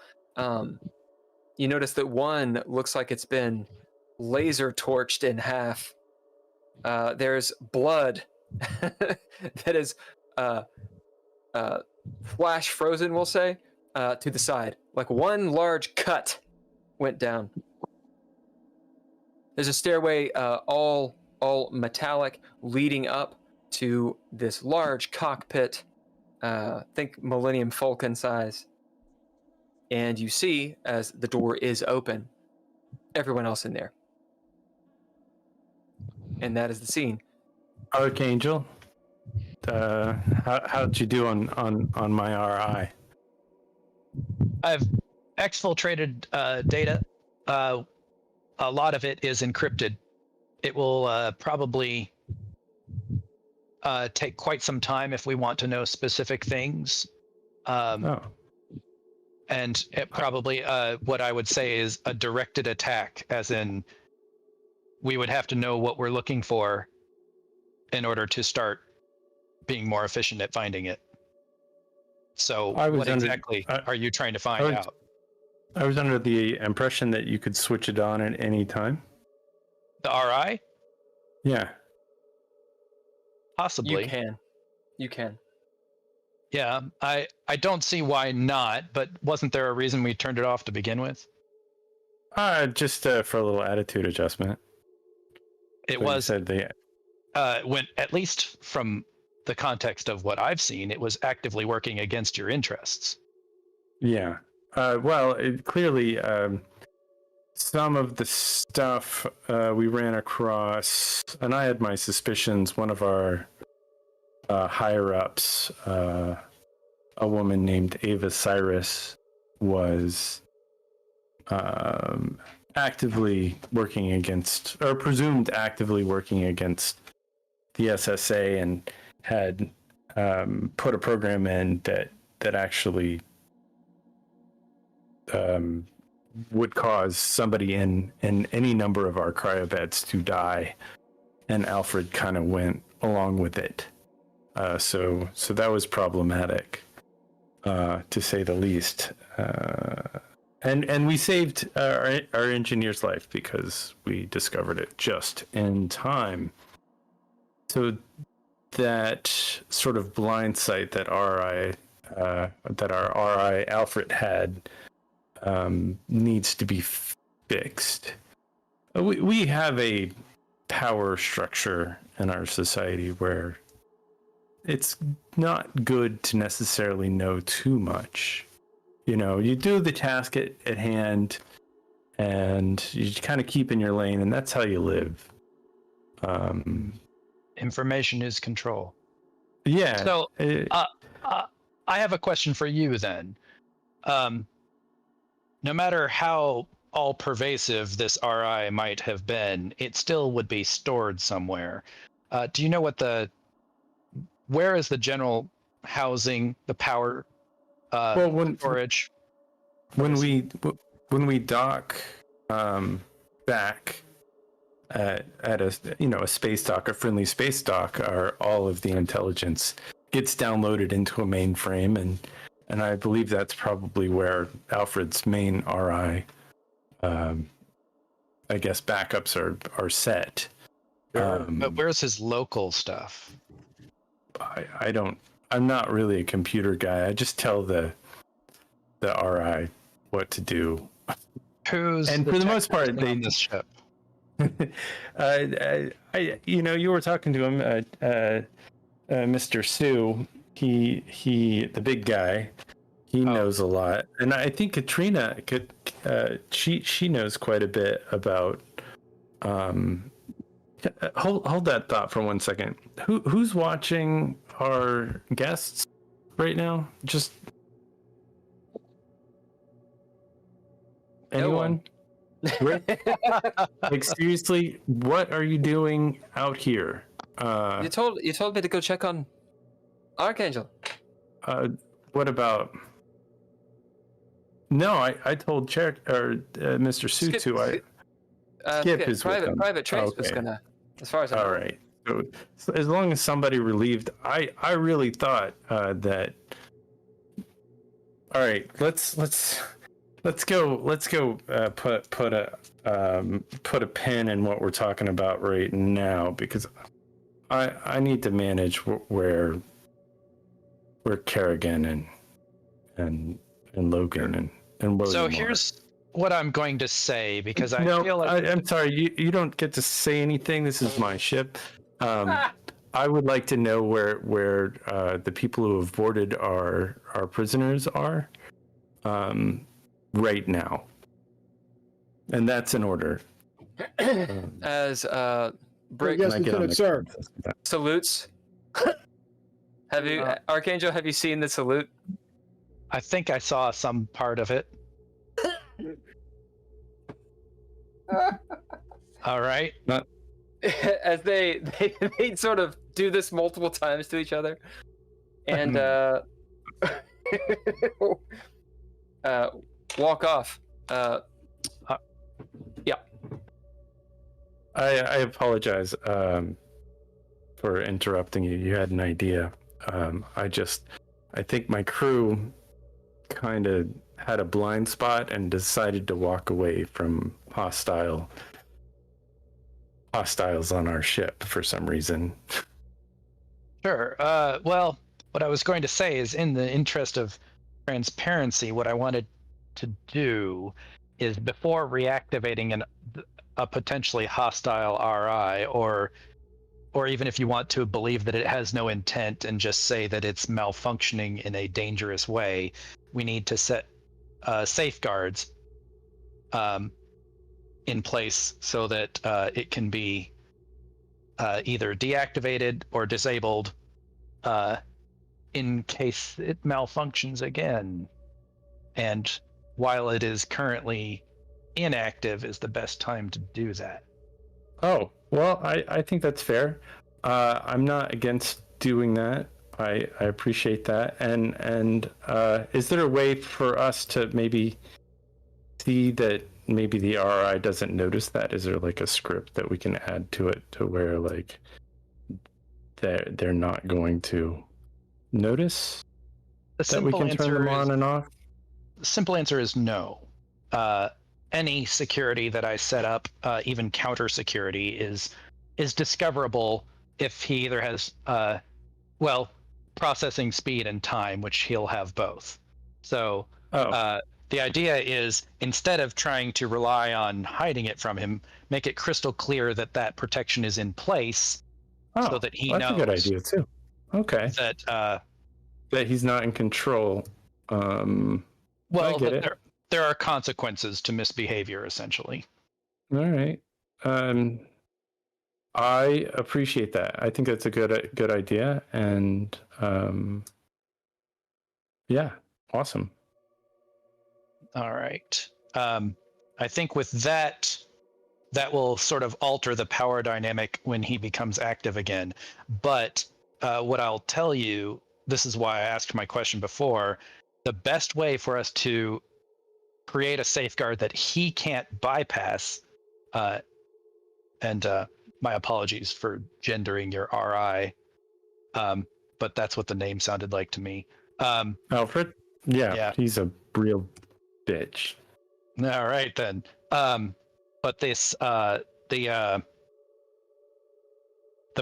You notice that one looks like it's been laser torched in half. There's blood that is flash frozen, we'll say, to the side. Like one large cut went down. There's a stairway, all metallic, leading up to this large cockpit. Think Millennium Falcon size. And you see, as the door is open, everyone else in there. And that is the scene. Archangel, how did you do on my RI? I've exfiltrated data. A lot of it is encrypted. It will probably take quite some time if we want to know specific things. And it probably what I would say is a directed attack, as in we would have to know what we're looking for in order to start being more efficient at finding it. So what exactly are you trying to find out? I was under the impression that you could switch it on at any time. The RI? Yeah. Possibly. You can. Yeah, I don't see why not, but wasn't there a reason we turned it off to begin with? Just for a little attitude adjustment. It was when, at least from the context of what I've seen, it was actively working against your interests. Yeah. Clearly, some of the stuff we ran across, and I had my suspicions, one of our higher-ups, a woman named Ava Cyrus, was actively working against, or presumed actively working against the SSA, and had put a program in that actually would cause somebody in any number of our cryobeds to die, and Alfred kind of went along with it. So that was problematic, to say the least. And we saved our engineer's life because we discovered it just in time. So that sort of blind sight that our RI Alfred had needs to be fixed. We have a power structure in our society where it's not good to necessarily know too much. You know, you do the task at hand, and you kind of keep in your lane, and that's how you live. Information is control. Yeah. So I have a question for you then. No matter how all-pervasive this RI might have been, it still would be stored somewhere. Do you know where is the general housing, the power storage? When we dock back at a space dock, a friendly space dock, all of the intelligence gets downloaded into a mainframe, and I believe that's probably where Alfred's main RI, I guess, backups are set. But where's his local stuff? I'm not really a computer guy. I just tell the RI what to do. And for the most part, they this ship. You were talking to him, Mr. Sue. He the big guy. He knows a lot, and I think Katrina could. She knows quite a bit about. Hold that thought for 1 second. Who's watching our guests right now? Just anyone? Like, seriously, what are you doing out here? You told me to go check on Archangel. What about? No, I told Mr. Sue to. Skip is private Trace was gonna, as far as I know. All right. So as long as somebody relieved, I really thought that. All right, let's go put a pin in what we're talking about right now, because I need to manage where Kerrigan and Logan and William. So here's what I'm going to say, because I feel like I'm sorry, you don't get to say anything. This is my ship. I would like to know where the people who have boarded our prisoners are right now, and that's in order. As Brick sir. salutes. Have you, Archangel? Have you seen the salute? I think I saw some part of it. All right. As they sort of do this multiple times to each other, and walk off. Yeah. I apologize for interrupting you. You had an idea. I think my crew kind of had a blind spot and decided to walk away from hostiles on our ship for some reason. Sure. Well, what I was going to say is, in the interest of transparency, what I wanted to do is, before reactivating a potentially hostile RI, or even if you want to believe that it has no intent and just say that it's malfunctioning in a dangerous way, we need to set safeguards in place so that it can be either deactivated or disabled in case it malfunctions again. And while it is currently inactive, is the best time to do that. Oh, well, I think that's fair. I'm not against doing that. I appreciate that. And is there a way for us to maybe see that maybe the RI doesn't notice that? Is there like a script that we can add to it to where like they're not going to notice that we can turn them on and off? The simple answer is no. Any security that I set up, even counter security, is discoverable if he either has processing speed and time, which he'll have both. So the idea is, instead of trying to rely on hiding it from him, make it crystal clear that that protection is in place, so that he knows. That's a good idea too. Okay. That he's not in control. Well, there are consequences to misbehavior, essentially. All right. I appreciate that. I think that's a good idea, and yeah, awesome. All right. I think with that will sort of alter the power dynamic when he becomes active again. But what I'll tell you, this is why I asked my question before, the best way for us to create a safeguard that he can't bypass, and my apologies for gendering your RI, but that's what the name sounded like to me. Alfred? Yeah, he's a real bitch. All right then. But this the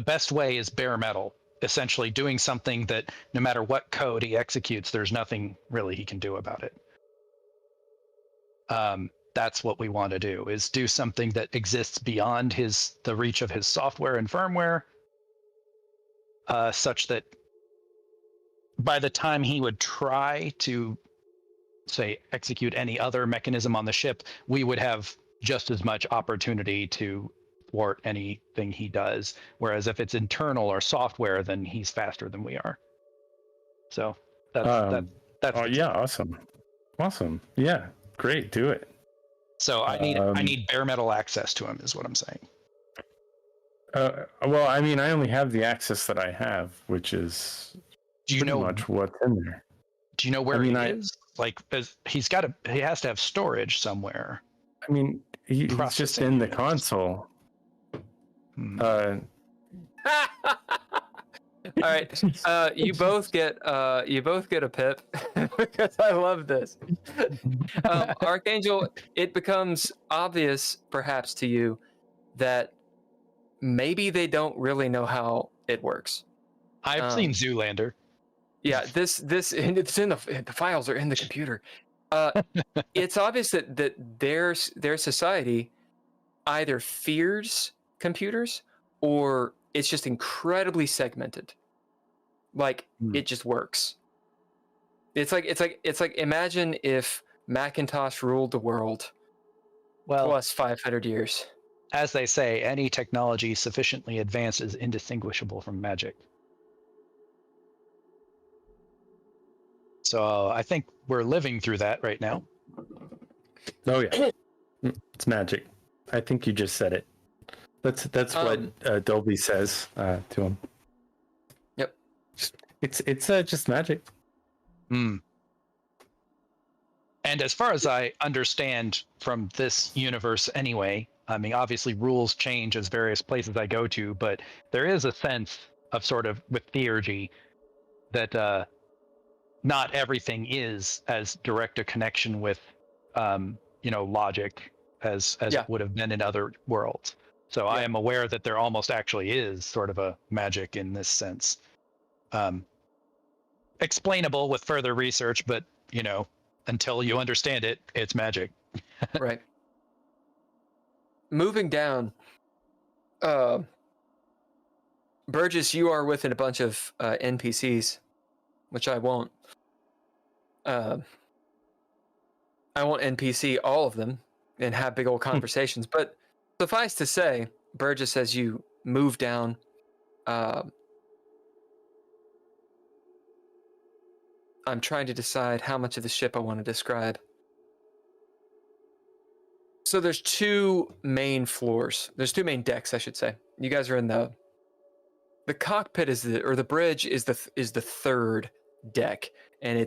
best way is bare metal, essentially doing something that no matter what code he executes, there's nothing really he can do about it. That's what we want to do, is do something that exists beyond the reach of his software and firmware, such that by the time he would try to, say, execute any other mechanism on the ship, we would have just as much opportunity to thwart anything he does. Whereas if it's internal or software, then he's faster than we are. So that's yeah, awesome. Yeah, great, do it. So I need bare metal access to him, is what I'm saying. Well, I mean, I only have the access that I have, which is pretty much what's in there. Do you know where he is? Like, he has to have storage somewhere. I mean, he's just in the console. All right, you both get a pip because I love this. Archangel, it becomes obvious, perhaps to you, that maybe they don't really know how it works. I've seen Zoolander. Yeah, it's in the files are in the computer. It's obvious that their society either fears computers or it's just incredibly segmented. Like it just works. It's like imagine if Macintosh ruled the world. Well, plus 500 years. As they say, any technology sufficiently advanced is indistinguishable from magic. So I think we're living through that right now. Oh yeah, it's magic. I think you just said it. That's what Dolby says to him. It's just magic. Hmm. And as far as I understand from this universe anyway, I mean, obviously rules change as various places I go to, but there is a sense of sort of with theurgy that not everything is as direct a connection with, logic as it would have been in other worlds. So I am aware that there almost actually is sort of a magic in this sense. Explainable with further research, but, until you understand it, it's magic. Right. Moving down, Burgess, you are with a bunch of NPCs, which I won't. I won't NPC all of them and have big old conversations, but suffice to say, Burgess, as you move down, I'm trying to decide how much of the ship I want to describe. So there's two main floors. There's two main decks, I should say. You guys are in the cockpit the bridge is the third deck, and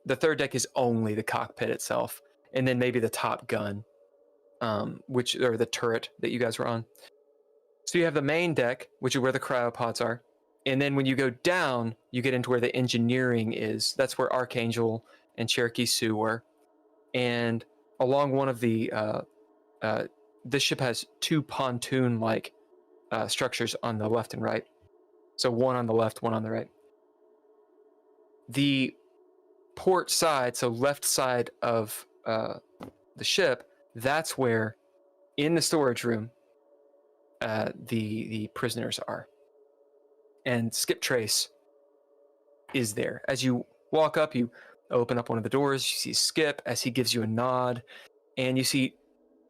the third deck is only the cockpit itself, and then maybe the top gun, or the turret that you guys were on. So you have the main deck, which is where the cryopods are. And then when you go down, you get into where the engineering is. That's where Archangel and Cherokee Sioux were. And along one of the, this ship has two pontoon-like structures on the left and right. So one on the left, one on the right. The port side, so left side of the ship, that's where, in the storage room, the prisoners are. And Skip Trace is there. As you walk up, you open up one of the doors, you see Skip as he gives you a nod, and you see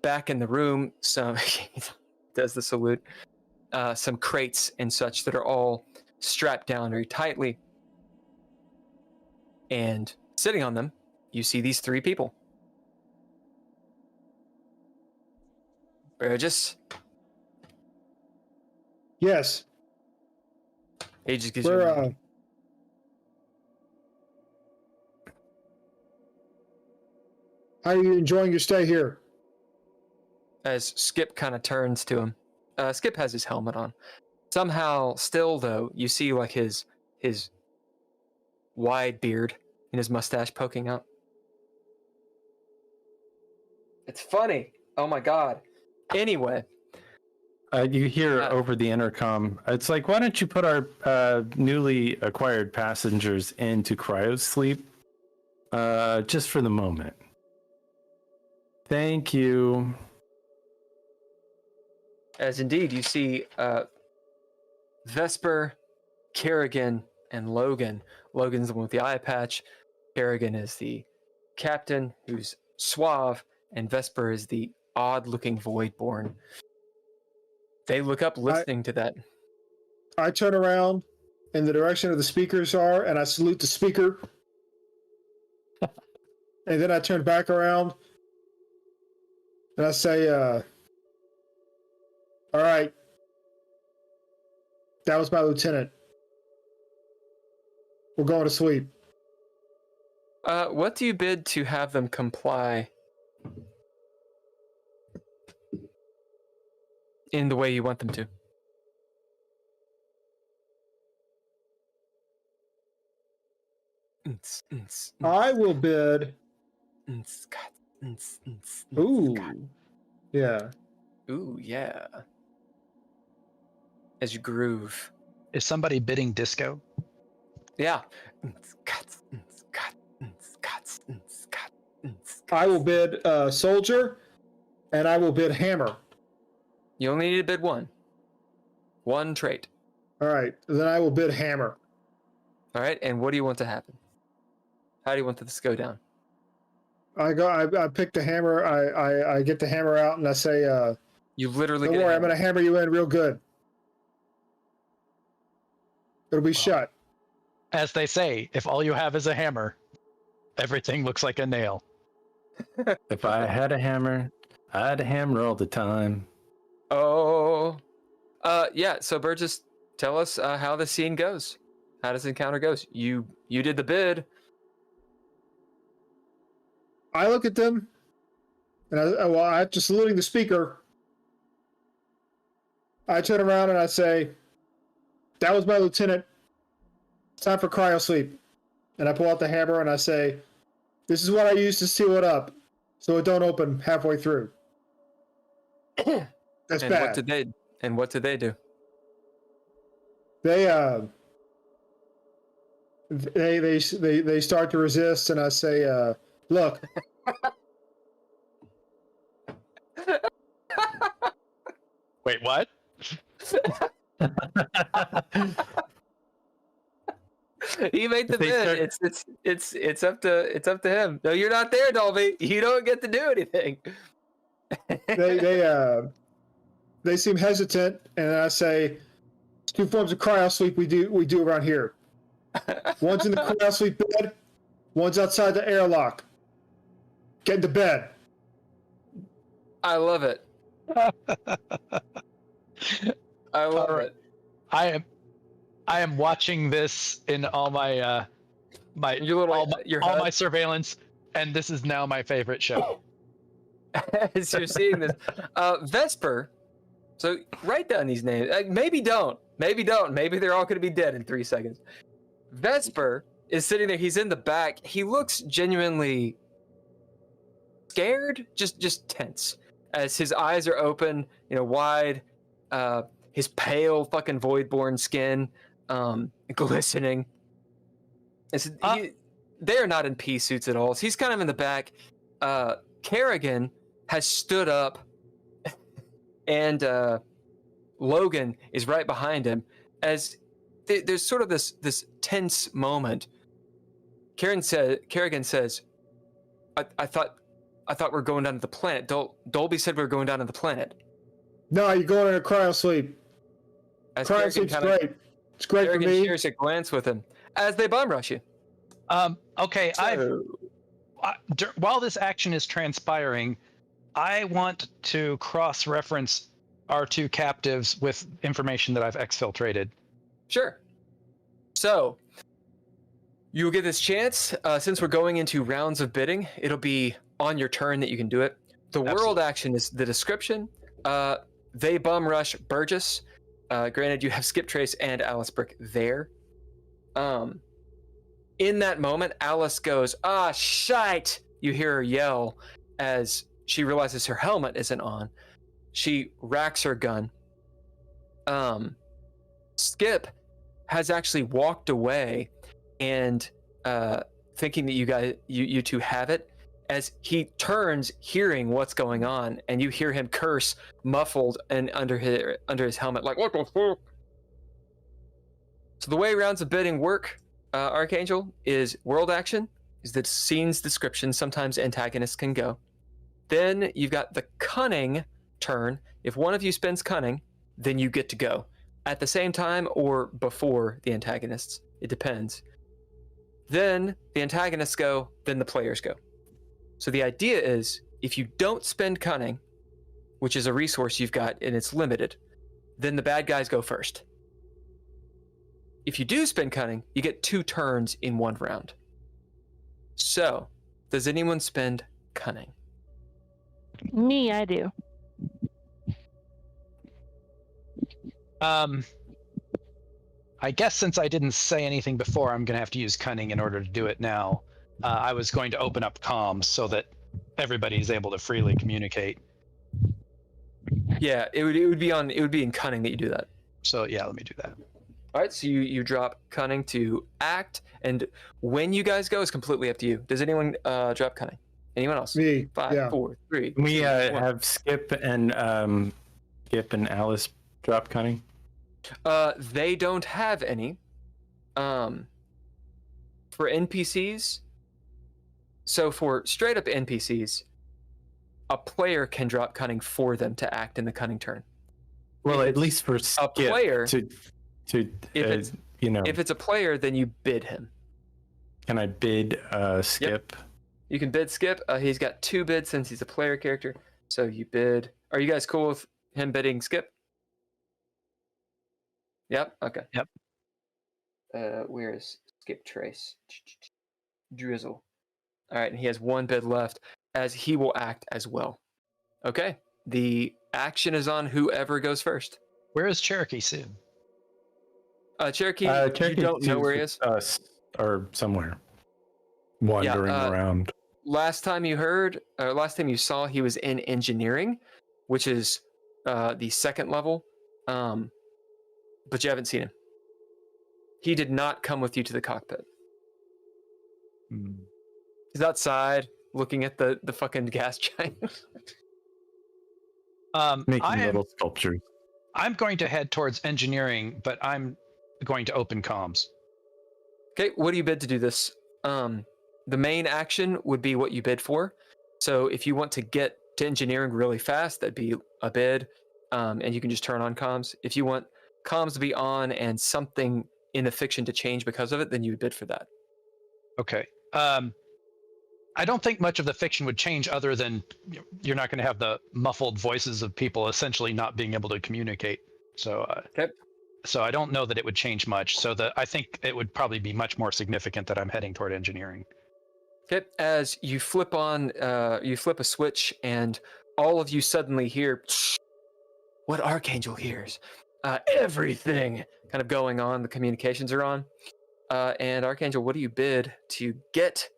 back in the room he does the salute, some crates and such that are all strapped down very tightly. And sitting on them, you see these three people. Burgess? Yes. He just gives you a nod. How are you enjoying your stay here? As Skip kind of turns to him. Skip has his helmet on. Somehow, still though, you see like his wide beard and his mustache poking out. It's funny. Oh my god. Anyway. You hear over the intercom, it's like, why don't you put our newly acquired passengers into cryosleep just for the moment? Thank you. As indeed, you see Vesper, Kerrigan, and Logan. Logan's the one with the eye patch. Kerrigan is the captain, who's suave, and Vesper is the odd-looking Voidborn. They look up listening to that. I turn around in the direction of the speakers are, and I salute the speaker. And then I turn back around, and I say, all right, that was my lieutenant. We're going to sleep. What do you bid to have them comply in the way you want them to? I will bid. Ooh. Yeah. Ooh, yeah. As you groove. Is somebody bidding disco? Yeah. I will bid soldier, and I will bid hammer. You only need to bid one. One trait. All right. Then I will bid hammer. All right. And what do you want to happen? How do you want this to go down? I pick the hammer. I get the hammer out, and I say, you literally don't worry, I'm going to hammer you in real good. It'll be shut. As they say, if all you have is a hammer, everything looks like a nail. If I had a hammer, I'd hammer all the time. Oh. Yeah, so Burgess, tell us how the scene goes. How does the encounter go? You did the bid. I look at them, and after saluting the speaker, I turn around and I say, "That was my lieutenant. It's time for cryo sleep." And I pull out the hammer and I say, "This is what I use to seal it up, so it don't open halfway through." That's and bad. What did they do? They start to resist, and I say, "Look." Wait, what? He made the bid. It's up to him. No, you're not there, Dolby. You don't get to do anything. They seem hesitant, and I say, "There's two forms of cryo sleep we do around here. One's in the cryo sleep bed. One's outside the airlock. Get into bed." I love it. I love it. I am watching this in all my my surveillance, and this is now my favorite show. As you're seeing this, Vesper. So write down these names. Maybe don't. Maybe they're all going to be dead in 3 seconds. Vesper is sitting there. He's in the back. He looks genuinely scared, just tense, as his eyes are open, wide. His pale fucking voidborn skin, glistening. They are not in pea suits at all. So he's kind of in the back. Kerrigan has stood up, and Logan is right behind him. As there's sort of this tense moment. Kerrigan says, "I thought we were going down to the planet. Dolby said we were going down to the planet." "No, you're going into cryo sleep. Cryo sleep's great. It's great for me." Kerrigan shares a glance with him as they bomb rush you. Okay, while this action is transpiring, I want to cross-reference our two captives with information that I've exfiltrated. Sure. So, you'll get this chance. Since we're going into rounds of bidding, it'll be on your turn that you can do it. The world action is the description. They bum rush Burgess. Granted, you have Skip Trace and Alice Brick there. In that moment, Alice goes, "Ah, shite!" You hear her yell as she realizes her helmet isn't on. She racks her gun. Skip has actually walked away and thinking that you two have it, as he turns, hearing what's going on, and you hear him curse, muffled and under his helmet, like, "What the fuck?" So the way rounds of bidding work, Archangel, is world action, is the scene's description. Sometimes antagonists can go. Then you've got the cunning turn. If one of you spends cunning, then you get to go at the same time or before the antagonists. It depends. Then the antagonists go, then the players go. So the idea is, if you don't spend cunning, which is a resource you've got and it's limited, then the bad guys go first. If you do spend cunning, you get 2 turns in 1 round. So, does anyone spend cunning? Me, I do. I guess since I didn't say anything before, I'm going to have to use cunning in order to do it now. I was going to open up comms so that everybody is able to freely communicate. Yeah, it would be in cunning that you do that. So yeah, let me do that. All right, so you drop cunning to act, and when you guys go is completely up to you. Does anyone drop cunning? Anyone else? Me. 5, yeah. 4, 3. We 2, 1. have Skip and Alice drop cunning. They don't have any. For NPCs, so for straight up NPCs, a player can drop cunning for them to act in the cunning turn. Well, at least for Skip, a player to if it's a player, then you bid him. Can I bid Skip? Yep. You can bid Skip. He's got 2 bids since he's a player character. So you bid. Are you guys cool with him bidding Skip? Yep. Okay. Yep. where is Skip Trace? Drizzle. All right, and he has one bid left, as he will act as well. Okay, the action is on whoever goes first. Where is Cherokee Sue? Cherokee, you don't know where he is? Us, or somewhere. Wandering around. Last time you saw, he was in engineering, which is the second level, but you haven't seen him. He did not come with you to the cockpit. He's outside looking at the fucking gas giant. Making little sculptures. I'm going to head towards engineering, but I'm going to open comms. Okay, what do you bid to do this? The main action would be what you bid for. So if you want to get to engineering really fast, that'd be a bid, and you can just turn on comms. If you want comms to be on and something in the fiction to change because of it, then you would bid for that. Okay. I don't think much of the fiction would change other than you're not going to have the muffled voices of people essentially not being able to communicate. So, okay. So I don't know that it would change much. So I think it would probably be much more significant that I'm heading toward engineering. Okay. As you flip a switch, and all of you suddenly hear what Archangel hears. Everything kind of going on. The communications are on. And Archangel, what do you bid to get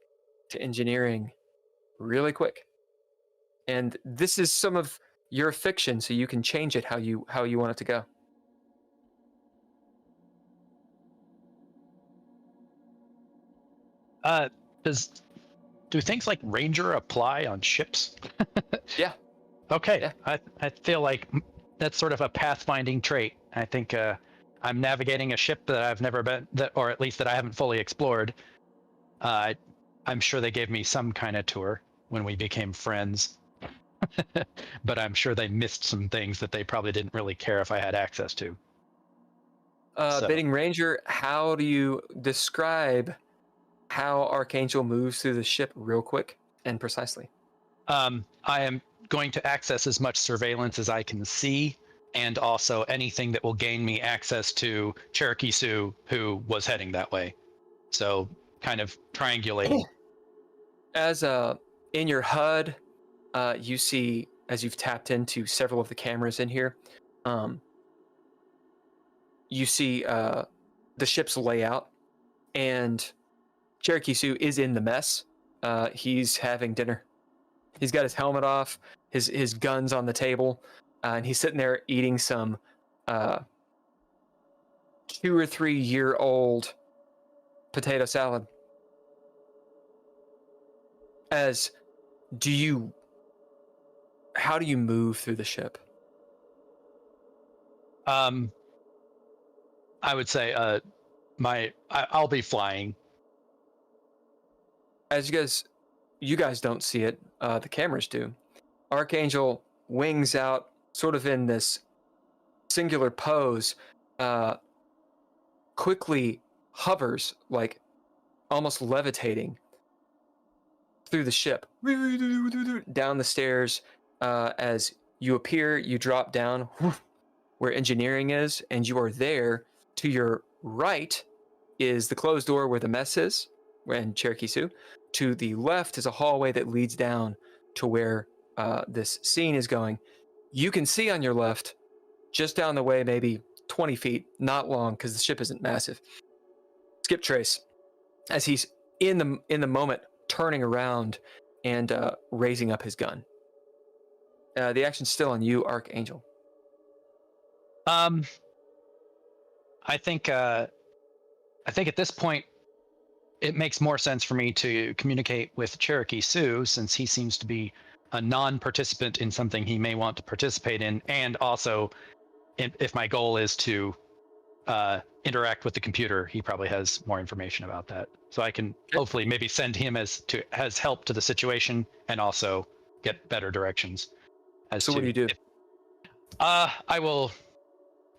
to engineering really quick? And this is some of your fiction, so you can change it how you want it to go. Do things like Ranger apply on ships? Yeah. Okay. Yeah. I feel like that's sort of a pathfinding trait. I think I'm navigating a ship that I've never been, or at least that I haven't fully explored. I'm sure they gave me some kind of tour when we became friends, but I'm sure they missed some things that they probably didn't really care if I had access to. Bidding Ranger, how do you describe how Archangel moves through the ship real quick and precisely? I am going to access as much surveillance as I can see, and also anything that will gain me access to Cherokee Sue, who was heading that way. So kind of triangulating. As in your HUD, you see, as you've tapped into several of the cameras in here, you see the ship's layout, and Cherokee Sue is in the mess. He's having dinner. He's got his helmet off, his guns on the table, and he's sitting there eating some 2 or 3 year old potato salad. How do you move through the ship? I would say I'll be flying. As you guys don't see it, the cameras do. Archangel wings out sort of in this singular pose, quickly hovers, like almost levitating through the ship, down the stairs. As you appear, you drop down where engineering is, and you are there. To your right is the closed door where the mess is, and Cherokee Sue. To the left is a hallway that leads down to where this scene is going. You can see on your left, just down the way, maybe 20 feet, not long because the ship isn't massive, Skip Trace, as he's in the moment turning around and raising up his gun. The action's still on you, Archangel. I think at this point, it makes more sense for me to communicate with Cherokee Sue, since he seems to be a non-participant in something he may want to participate in, and also, if my goal is to interact with the computer, he probably has more information about that. So I can hopefully maybe send him as help to the situation, and also get better directions. So what do you do? I will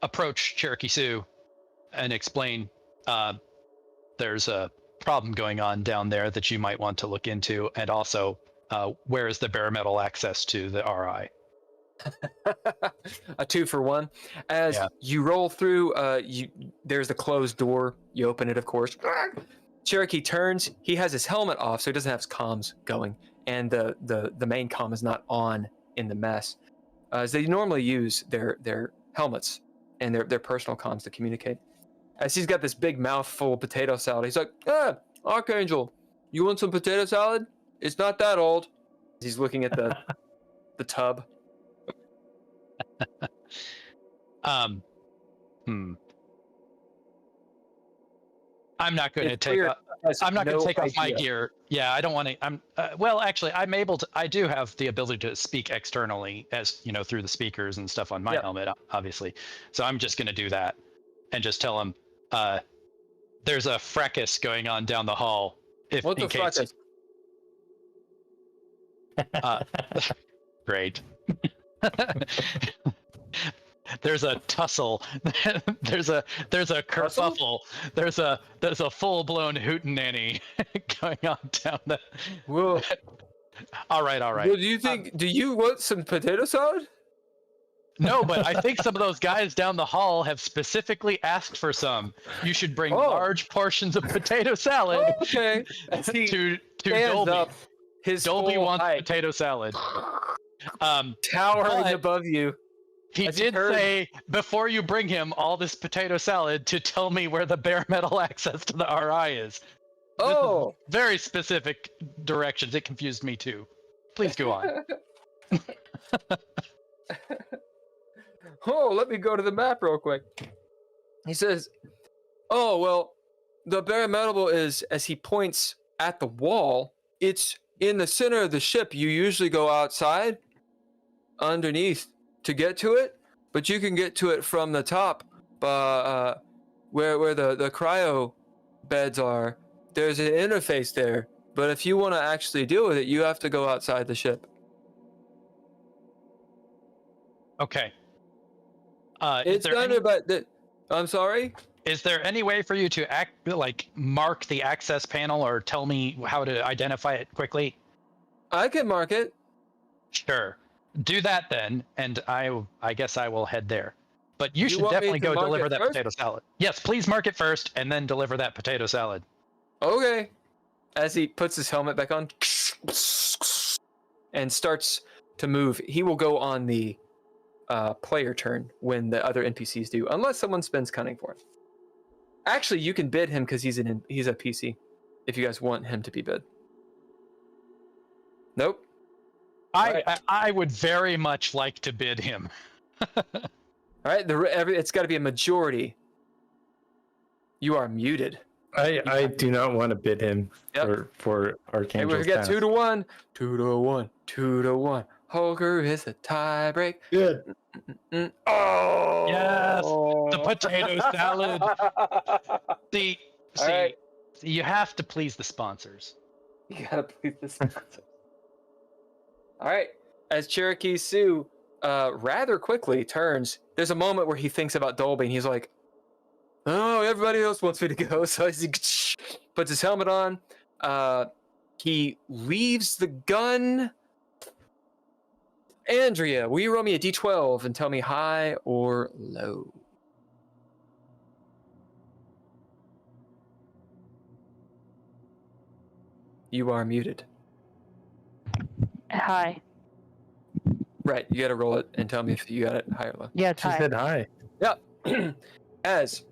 approach Cherokee Sue and explain there's a problem going on down there that you might want to look into, and also where is the bare metal access to the RI? A 2 for 1. As you roll through, there's the closed door. You open it, of course. Cherokee turns. He has his helmet off, so he doesn't have his comms going, and the main comm is not on in the mess. As they normally use their helmets and their personal comms to communicate. As he's got this big mouthful of potato salad, he's like, Archangel, you want some potato salad? It's not that old. He's looking at the tub. I'm not going to take off. I'm not going to take off my gear. Yeah, I don't want to. Well, actually, I'm able to. I do have the ability to speak externally, as you know, through the speakers and stuff on my helmet, obviously. So I'm just going to do that and just tell him, "There's a fracas going on down the hall." What's a fracas? Great. There's a tussle. there's a kerfuffle. There's a full-blown hootenanny going on down the. Whoa. All right. Well, do you want some potato salad? No, but I think some of those guys down the hall have specifically asked for some. You should bring large portions of potato salad. Okay. To Dolby. Up his Dolby wants potato salad. Towering above you. He did say, before you bring him all this potato salad, to tell me where the bare metal access to the RI is. Oh! Very specific directions. It confused me too. Please go on. Let me go to the map real quick. He says, the bare metal is, as he points at the wall, it's in the center of the ship. You usually go outside, underneath, to get to it, but you can get to it from the top, where the cryo beds are. There's an interface there, but if you want to actually deal with it, you have to go outside the ship. Okay. It's under, I'm sorry? Is there any way for you to mark the access panel or tell me how to identify it quickly? I can mark it. Sure. Do that then, and I guess I will head there. But you should definitely go deliver that potato salad. Yes, please mark it first, and then deliver that potato salad. Okay. As he puts his helmet back on and starts to move, he will go on the player turn when the other NPCs do, unless someone spends cunning for him. Actually, you can bid him because he's a PC. If you guys want him to be bid. Nope. I would very much like to bid him. All right, it's got to be a majority. You are muted. I do not want to bid him for Archangel. Hey, we got 2 to 1. 2 to 1. 2 to 1. Holger is a tie break. Good. Oh yes, the potato salad. See, right. You have to please the sponsors. You gotta please the sponsors. All right. As Cherokee Sue rather quickly turns, there's a moment where he thinks about Dolby, and he's like, "Oh, everybody else wants me to go." So he puts his helmet on. He leaves the gun. Andrea, will you roll me a d12 and tell me high or low? You are muted. Hi. Right, you gotta roll it and tell me if you got it high or low. Yeah, it's high. She said hi. Yeah. As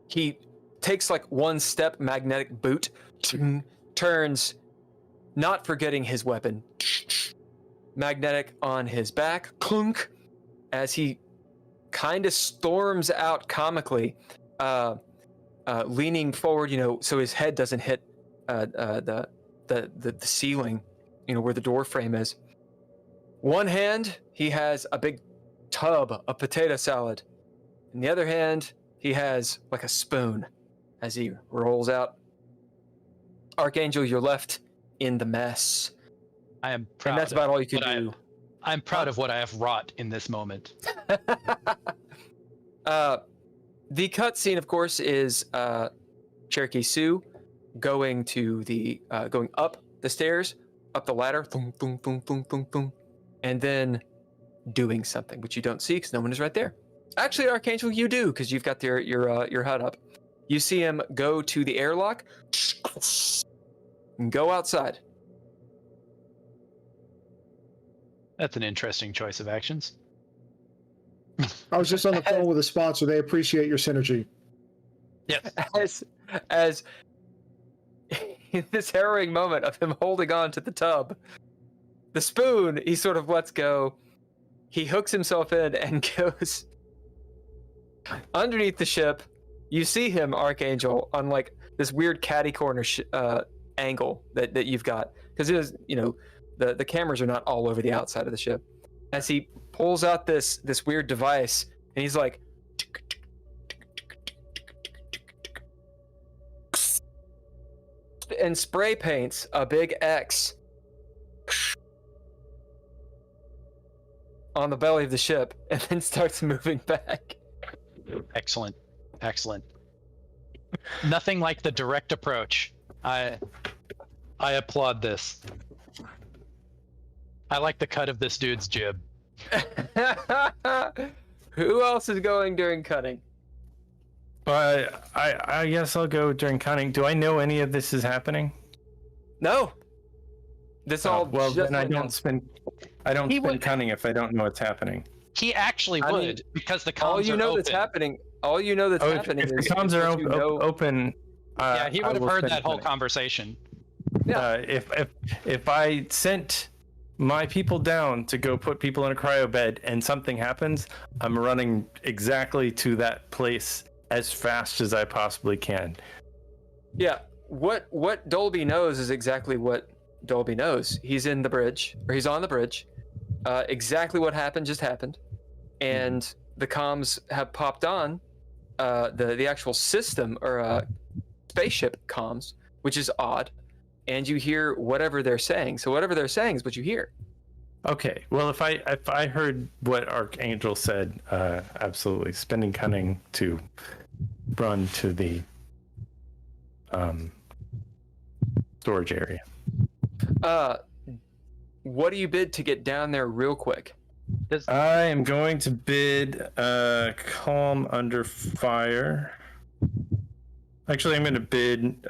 he takes like one step, magnetic boot, turns, not forgetting his weapon, magnetic on his back, clunk, as he kind of storms out comically, leaning forward, so his head doesn't hit the ceiling, where the door frame is. One hand, he has a big tub of potato salad. In the other hand, he has like a spoon as he rolls out. Archangel, you're left in the mess. I am proud. And that's about all you can do. I'm proud of what I have wrought in this moment. The cutscene, of course, is Cherokee Sue going up the stairs, up the ladder, thum, thum, thum, thum, thum, thum, and then doing something, which you don't see because no one is right there. Actually, Archangel, you do, because you've got your HUD up. You see him go to the airlock and go outside. That's an interesting choice of actions. I was just on the phone with a sponsor. They appreciate your synergy. Yes. As in this harrowing moment of him holding on to the tub, the spoon he sort of lets go. He hooks himself in and goes underneath the ship. You see him, Archangel, on like this weird catty corner angle that you've got, because it is, the cameras are not all over the outside of the ship. As he pulls out this weird device, and he's like, and spray paints a big X on the belly of the ship, and then starts moving back. Excellent. Nothing like the direct approach. I applaud this. I like the cut of this dude's jib. Who else is going during cutting? I guess I'll go during cutting. Do I know any of this is happening? No. This all well, just then I went down. don't spend cunning if I don't know what's happening. He actually would, because the comms all you are know open. that's happening. All you know that's happening if is the comms are what you know. open. Yeah, he I would have will heard spend that whole cunning. conversation. Yeah. If I sent my people down to go put people in a cryo bed and something happens, I'm running exactly to that place as fast as I possibly can. Yeah. What Dolby knows is exactly what Dolby knows. He's in the bridge, or he's on the bridge. Exactly what happened just happened, and the comms have popped on. The actual system or spaceship comms, which is odd, and you hear whatever they're saying. So whatever they're saying is what you hear. Okay. Well, if I heard what Archangel said, absolutely spending cunning to run to the storage area. What do you bid to get down there real quick? I am going to bid calm under fire. Actually, I'm going to bid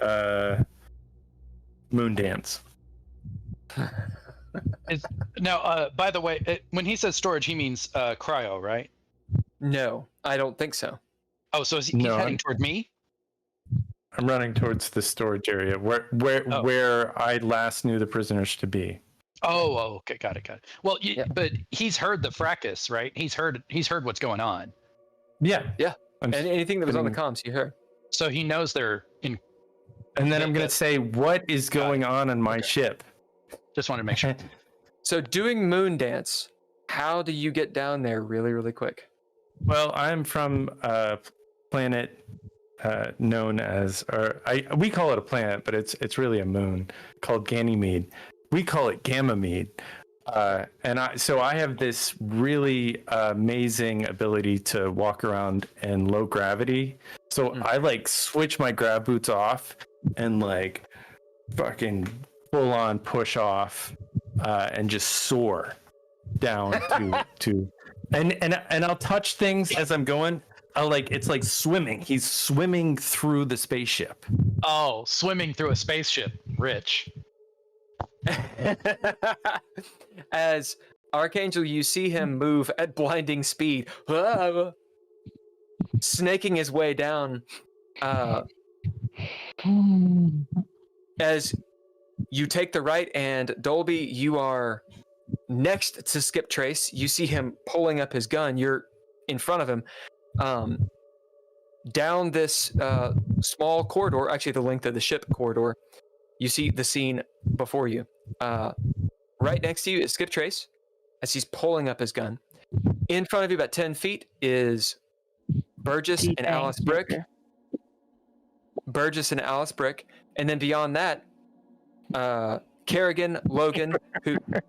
moon dance. Now, by the way, when he says storage, he means cryo, right? No, I don't think so. Oh, so he's No, heading toward me? I'm running towards the storage area where I last knew the prisoners to be. Oh, okay, got it. Well, but he's heard the fracas, right? He's heard what's going on. Yeah. And anything that was on the comms, you heard. So he knows they're in. And then I'm going to say, what is going on my ship? Just wanted to make sure. So doing moon dance, how do you get down there really, really quick? Well, I'm from a planet known as, we call it a planet, but it's really a moon called Ganymede. We call it Gamamede. So I have this really amazing ability to walk around in low gravity. So I like switch my grab boots off and like fucking full on push off and just soar down to and I'll touch things as I'm going. It's like swimming. He's swimming through the spaceship. Oh, swimming through a spaceship, Rich. As Archangel, you see him move at blinding speed, snaking his way down. As you take the right, and Dolby, you are next to Skip Trace. You see him pulling up his gun. You're in front of him. Down this small corridor, actually the length of the ship corridor, you see the scene before you. Right next to you is Skip Trace, as he's pulling up his gun. In front of you, about 10 feet, is Burgess and Alice Brick. And then beyond that, Kerrigan, Logan, who... What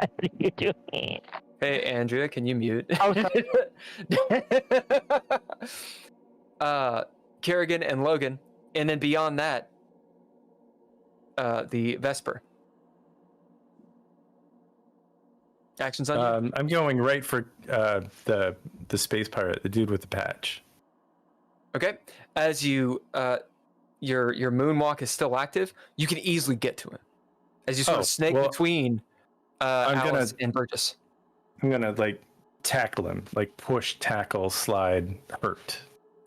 are you doing? Hey, Andrea, can you mute? Oh, sorry. Kerrigan and Logan. And then beyond that, the Vesper. Actions on you. I'm going right for the space pirate, the dude with the patch. Okay. As you your moonwalk is still active, you can easily get to him. As you sort of snake between Alice and Burgess. I'm gonna like tackle him, like push, tackle, slide, hurt,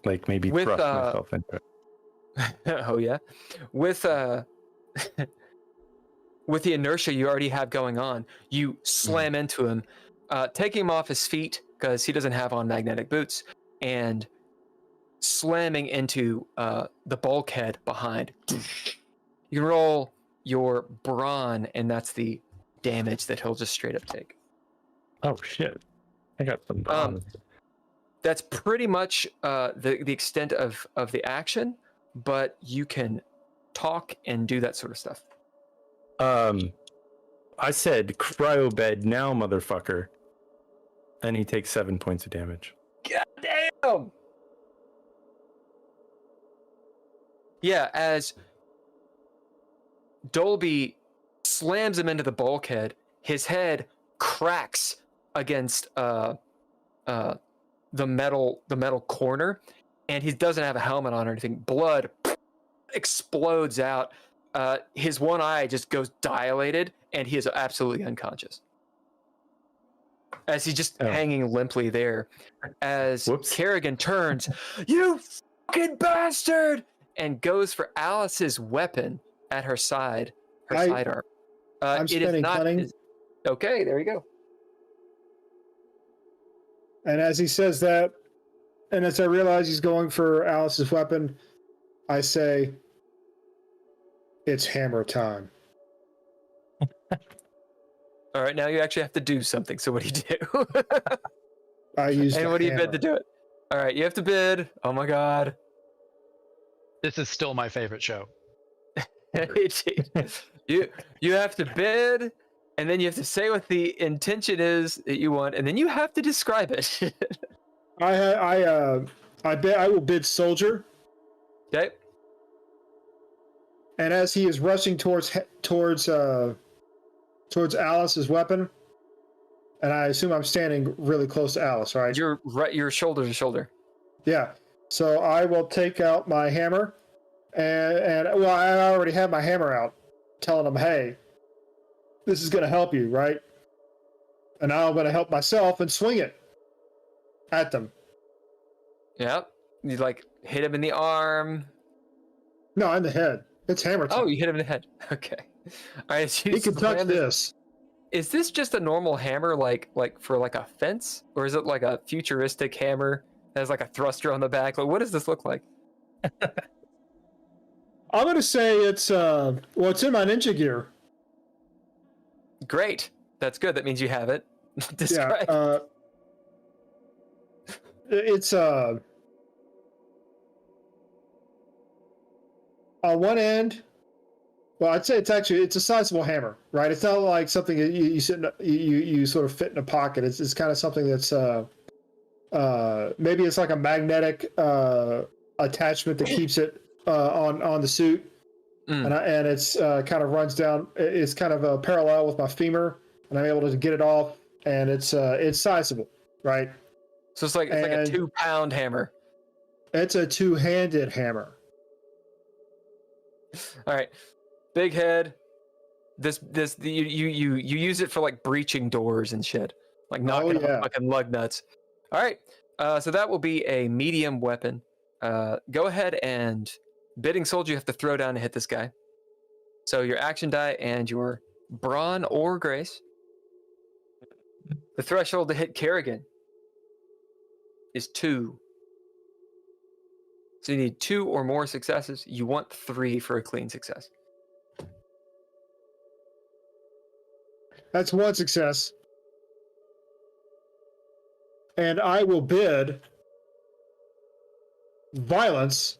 like maybe thrust myself into it. Oh yeah, with the inertia you already have going on, you slam into him, taking him off his feet because he doesn't have on magnetic boots, and slamming into the bulkhead behind. You can roll your brawn, and that's the damage that he'll just straight up take. Oh shit! I got some brawn. That's pretty much the extent of the action, but you can talk and do that sort of stuff. I said cryo bed now, motherfucker, and he takes 7 points of damage. God damn! Yeah, as Dolby slams him into the bulkhead, his head cracks against the metal corner, and he doesn't have a helmet on or anything. Blood explodes out. His one eye just goes dilated, and he is absolutely unconscious. As he's just hanging limply there. As Kerrigan turns, "You fucking bastard!" and goes for Alice's weapon at her side, sidearm. I'm spending cunning. Okay, there you go. And as he says that, and as I realize he's going for Alice's weapon, I say, "It's hammer time." All right, now you actually have to do something. So what do you do? I use. And what do you bid to do it? All right, you have to bid. Oh my god. This is still my favorite show. you have to bid, and then you have to say what the intention is that you want, and then you have to describe it. I bet I will bid soldier. Okay. And as he is rushing towards Alice's weapon, and I assume I'm standing really close to Alice, right? You're shoulder to shoulder. Yeah. So I will take out my hammer, and well, I already have my hammer out, telling him, "Hey, this is going to help you, right?" And now I'm going to help myself and swing it at them. Yep. You like hit him in the arm. No, in the head. It's hammer time. Oh, you hit him in the head. Okay. All right. So he can touch this. Is this just a normal hammer, like for like a fence, or is it like a futuristic hammer that has like a thruster on the back? Like, what does this look like? I'm gonna say it's it's in my ninja gear. Great. That's good. That means you have it. Describe. Yeah. It's on one end. Well, I'd say it's a sizable hammer, right? It's not like something that you sort of fit in a pocket. It's kind of something that's maybe it's like a magnetic attachment that keeps it on the suit, and it's kind of runs down. It's kind of parallel with my femur, and I'm able to get it off, and it's sizable, right? So it's like a 2-pound hammer. It's a 2-handed hammer. All right. Big head. You use it for like breaching doors and shit, like knocking out fucking lug nuts. All right, so that will be a medium weapon. Go ahead and bidding soldier. You have to throw down to hit this guy. So your action die and your brawn or grace. The threshold to hit Kerrigan is 2. So you need 2 or more successes. You want 3 for a clean success. That's 1 success. And I will bid violence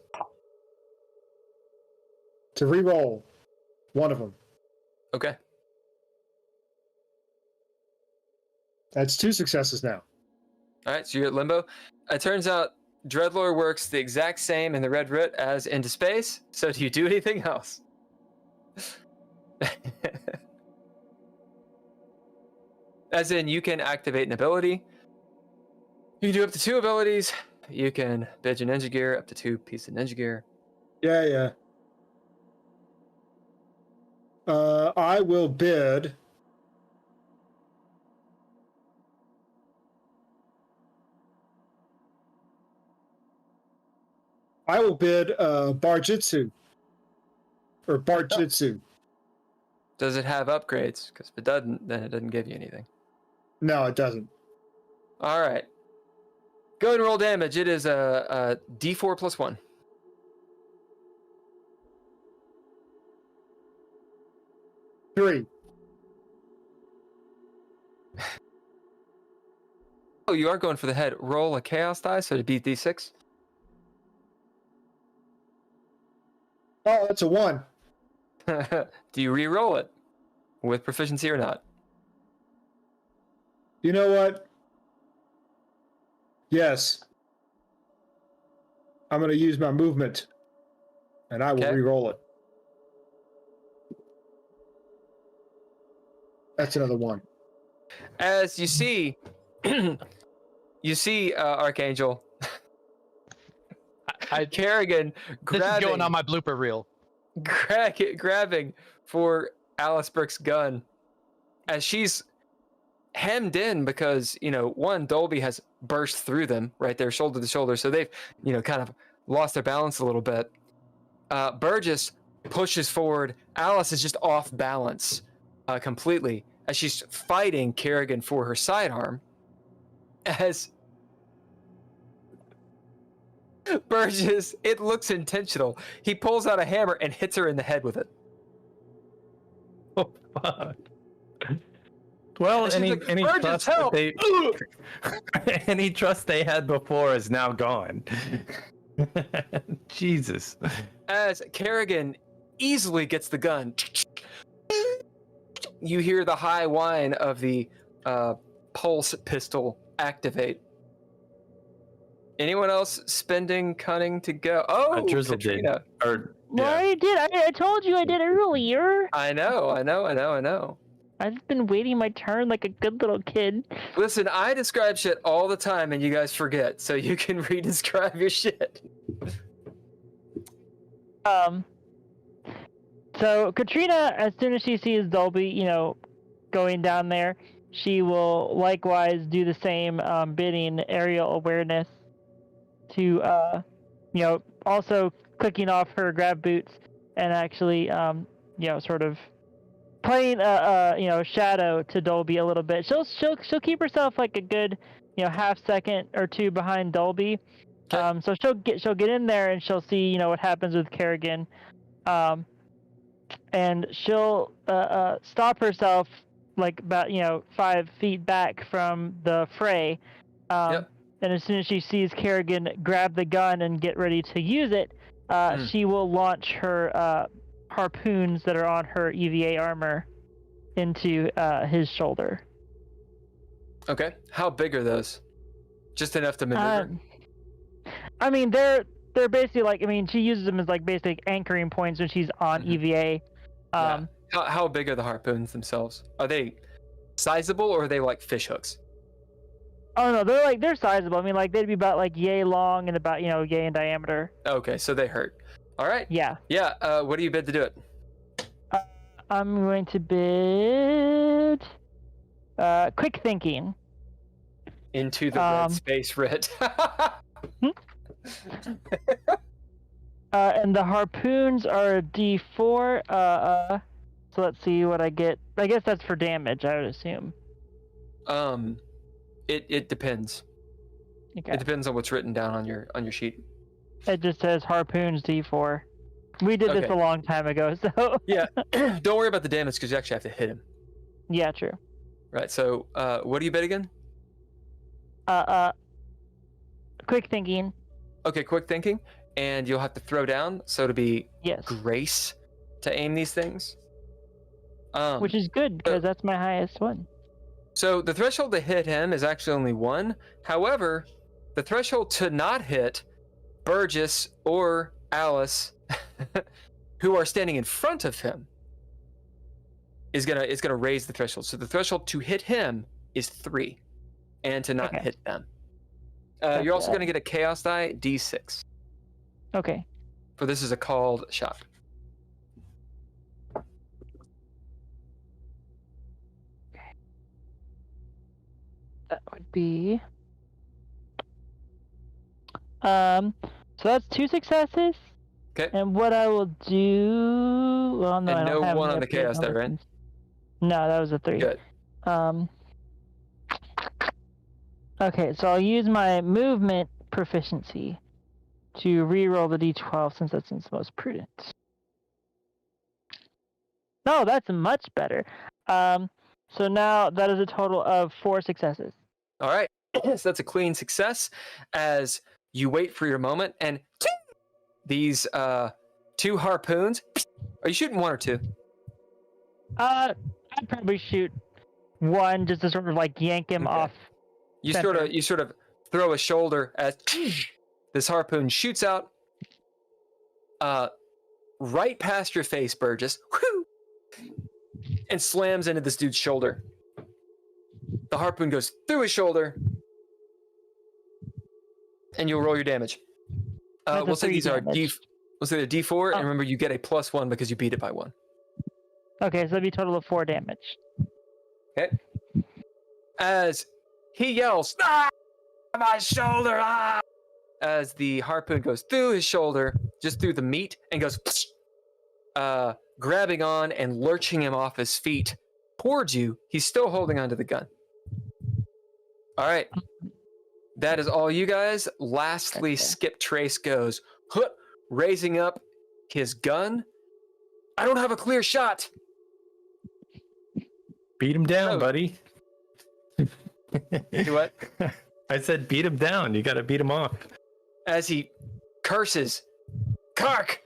to re-roll one of them. Okay. That's 2 successes now. All right, so you're at limbo. It turns out DreadLore works the exact same in the Red Root as Into Space. So do you do anything else? As in, you can activate an ability. You can do up to 2 abilities. You can bid your ninja gear, up to 2 pieces of ninja gear. Yeah. I will bid. Barjitsu. Or Barjitsu. Does it have upgrades? Because if it doesn't, then it doesn't give you anything. No, it doesn't. All right. Go ahead and roll damage. It is a D4 plus 1. Three. Oh, you are going for the head. Roll a chaos die, so to beat D6. Oh, that's a 1. Do you re-roll it with proficiency or not? You know what? Yes. I'm going to use my movement, and I will Okay. re-roll it. That's another 1. As you see, Archangel, Kerrigan This is going grabbing, on my blooper reel. grabbing for Alice Brick's gun as she's hemmed in because, one, Dolby has burst through them right there, shoulder to shoulder. So they've, kind of lost their balance a little bit. Burgess pushes forward. Alice is just off balance completely as she's fighting Kerrigan for her sidearm. As Burgess, it looks intentional. He pulls out a hammer and hits her in the head with it. Oh, fuck. Well, And she's any like, any "Burgess, trust that help!" they any trust they had before is now gone. Jesus. As Kerrigan easily gets the gun, you hear the high whine of the pulse pistol activate. Anyone else spending cunning to go? Oh, Drizzle did. Katrina. Or Well, yeah. I did. I told you I did earlier. I know. I've been waiting my turn like a good little kid. Listen, I describe shit all the time and you guys forget, so you can re-describe your shit. So Katrina, as soon as she sees Dolby, going down there, she will likewise do the same, bidding aerial awareness to, also clicking off her grab boots and actually, sort of playing shadow to Dolby a little bit. She'll keep herself like a good, half second or two behind Dolby. Okay. So she'll get in there and she'll see, what happens with Kerrigan. And she'll stop herself like about 5 feet back from the fray. Yep. And as soon as she sees Kerrigan grab the gun and get ready to use it, she will launch her harpoons that are on her EVA armor into his shoulder. Okay. How big are those? Just enough to maneuver. They're basically she uses them as like basic anchoring points when she's on EVA. Yeah. How big are the harpoons themselves? Are they sizable or are they like fish hooks? Oh no, they're sizable. They'd be about yay long and about yay in diameter. Okay, so they hurt. All right. Yeah. Yeah. What do you bid to do it? I'm going to bid quick thinking. Into the red space, Red. And the harpoons are a D4. So let's see what I get. I guess that's for damage, I would assume. It depends. Okay. It depends on what's written down on your sheet. It just says harpoons D4. We did this Okay. a long time ago, so Yeah. Don't worry about the damage because you actually have to hit him. yeah, true. Right. So, what do you bid again? Quick thinking. Okay, quick thinking, and you'll have to throw down. So to be Yes. grace to aim these things. Which is good because that's my highest one. So the threshold to hit him is actually only 1. However, the threshold to not hit Burgess or Alice, who are standing in front of him, is gonna raise the threshold. So the threshold to hit him is 3, and to not Okay. hit them. You're also Gotcha. going to get a chaos die, D6. Okay. For this is a called shot. That would be. So that's 2 successes. Okay. And what I will do. Well, no, And I no don't have 1 any on the upgrades chaos die, this right? one. No, that was a 3. Good. Okay, so I'll use my movement proficiency to re-roll the d12 since that seems the most prudent. No, that's much better. So now that is a total of 4 successes. All right. So that's a clean success as you wait for your moment, and these 2 harpoons. Are you shooting 1 or 2? I'd probably shoot 1 just to sort of like yank him Okay. off. You Center. sort of throw a shoulder as this harpoon shoots out right past your face, Burgess, and slams into this dude's shoulder. The harpoon goes through his shoulder, and you'll roll your damage. That's a We'll say 3 these are damage. we'll say they're D4, Oh. and remember you get a +1 because you beat it by 1. Okay, so that'd be a total of 4 damage. Okay. As he yells, "Ah, my shoulder!" Ah! As the harpoon goes through his shoulder, just through the meat, and goes, grabbing on and lurching him off his feet towards you. He's still holding onto the gun. All right. That is all you guys. Lastly, Okay. Skip Trace goes, raising up his gun. I don't have a clear shot. Beat him down, Oh. buddy. Do what? I said beat him down. You got to beat him off. As he curses, Kark